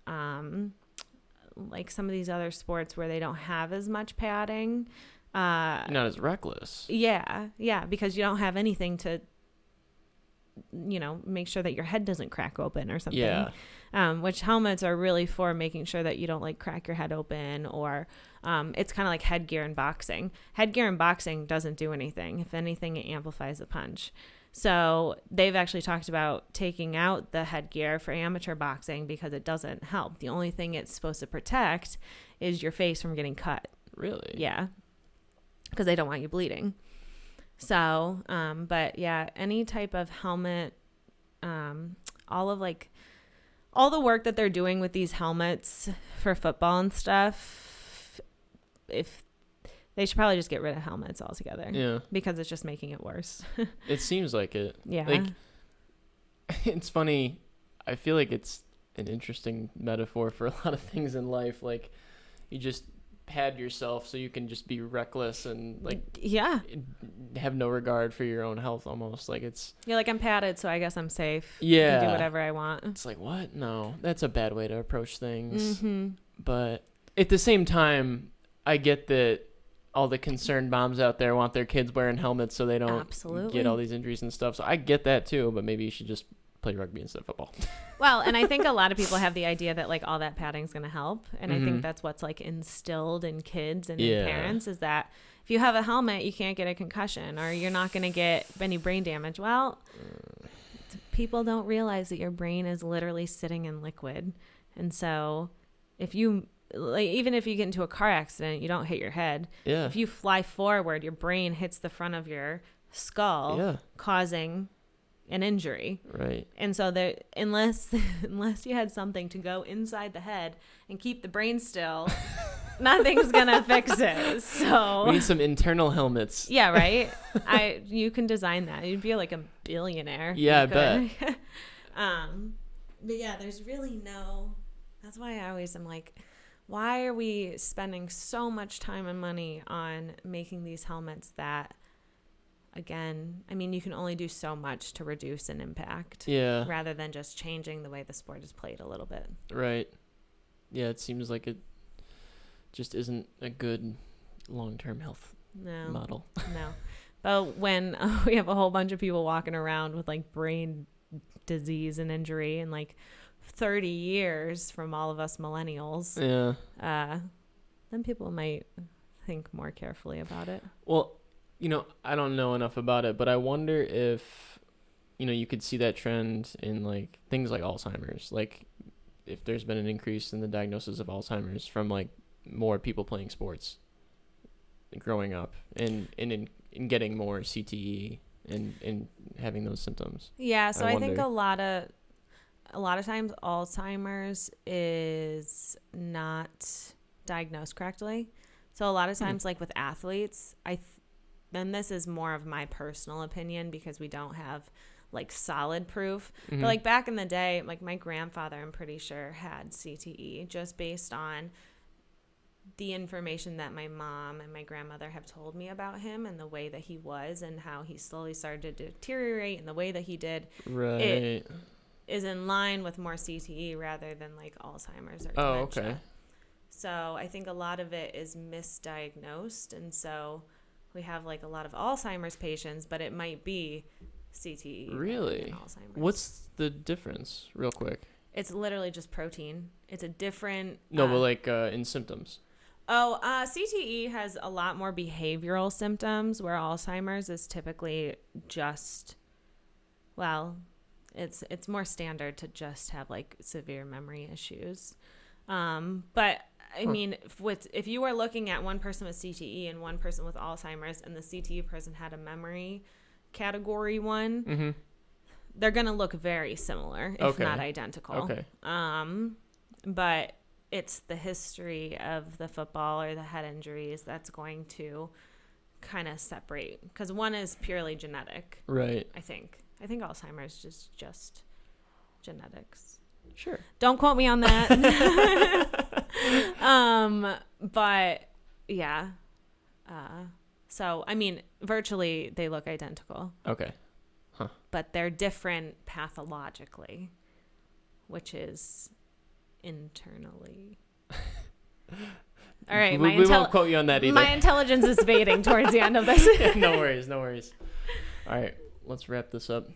like some of these other sports where they don't have as much padding, not as reckless. Yeah, because you don't have anything to, make sure that your head doesn't crack open or something. Yeah. Which helmets are really for making sure that you don't like crack your head open, or it's kind of like headgear in boxing. Headgear in boxing doesn't do anything. If anything, it amplifies the punch. So they've actually talked about taking out the headgear for amateur boxing because it doesn't help. The only thing it's supposed to protect is your face from getting cut. Really? Yeah. Because they don't want you bleeding. So, but yeah, any type of helmet, all the work that they're doing with these helmets for football and stuff, if they should probably just get rid of helmets altogether. Yeah. Because it's just making it worse. It seems like it. Yeah. Like, it's funny. I feel like it's an interesting metaphor for a lot of things in life. Like, you just pad yourself so you can just be reckless and have no regard for your own health almost. Like, it's like, I'm padded, so I guess I'm safe. Yeah. I can do whatever I want. It's like, what? No, that's a bad way to approach things. Mm-hmm. But at the same time, I get that all the concerned moms out there want their kids wearing helmets so they don't get all these injuries and stuff. So I get that too, but maybe you should just play rugby instead of football. Well, and I think a lot of people have the idea that like all that padding is going to help. And I think that's what's like instilled in kids and in parents, is that if you have a helmet, you can't get a concussion or you're not going to get any brain damage. Well, people don't realize that your brain is literally sitting in liquid. And so if you, like, even if you get into a car accident, you don't hit your head. Yeah. If you fly forward, your brain hits the front of your skull, causing an injury. Right. And so there, unless you had something to go inside the head and keep the brain still, nothing's gonna fix it. So we need some internal helmets. Yeah, right. You can design that. You'd be like a billionaire. Yeah, I bet. But yeah, there's really no. That's why I always am like, why are we spending so much time and money on making these helmets that, again, I mean, you can only do so much to reduce an impact. Yeah. Rather than just changing the way the sport is played a little bit. Right. Yeah, it seems like it just isn't a good long-term health model. No. But when we have a whole bunch of people walking around with like brain disease and injury and like 30 years from all of us millennials, then people might think more carefully about it. Well, I don't know enough about it, but I wonder if, you could see that trend in like things like Alzheimer's, like if there's been an increase in the diagnosis of Alzheimer's from like more people playing sports growing up and in getting more CTE in having those symptoms? Yeah, so I think wonder. a lot of times Alzheimer's is not diagnosed correctly. So a lot of times, like with athletes, then this is more of my personal opinion because we don't have like solid proof. But like back in the day, like my grandfather, I'm pretty sure had CTE just based on the information that my mom and my grandmother have told me about him and the way that he was and how he slowly started to deteriorate and the way that he did. Right. It is in line with more CTE rather than like Alzheimer's or dementia. Oh, okay. So I think a lot of it is misdiagnosed, and so we have like a lot of Alzheimer's patients, but it might be CTE. Really? Than Alzheimer's. What's the difference, real quick? It's literally just protein. It's a different. No, but like in symptoms. CTE has a lot more behavioral symptoms, where Alzheimer's is typically just, well, it's more standard to just have like severe memory issues. But I mean, if you were looking at one person with CTE and one person with Alzheimer's, and the CTE person had a memory category 1, they're gonna look very similar, if not identical. Okay. But it's the history of the football or the head injuries that's going to kind of separate, because one is purely genetic. Right. I think Alzheimer's is just genetics. Sure. Don't quote me on that. But yeah. So I mean, virtually they look identical. Okay. Huh. But they're different pathologically, which is internally. All right, we won't quote you on that either. My intelligence is fading towards the end of this. No worries. All right, let's wrap this up.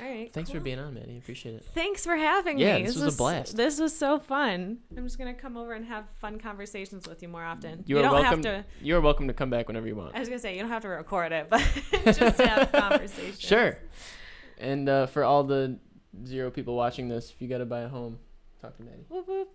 All right. Thanks cool. for being on, Maddie. Appreciate it. Thanks for having me. Yeah, this was a blast. This was so fun. I'm just gonna come over and have fun conversations with you more often. You are welcome. You are welcome to come back whenever you want. I was gonna say you don't have to record it, but just have conversations. Sure. And for all the 0 people watching this, if you gotta buy a home, talk to Maddie. Whoop whoop.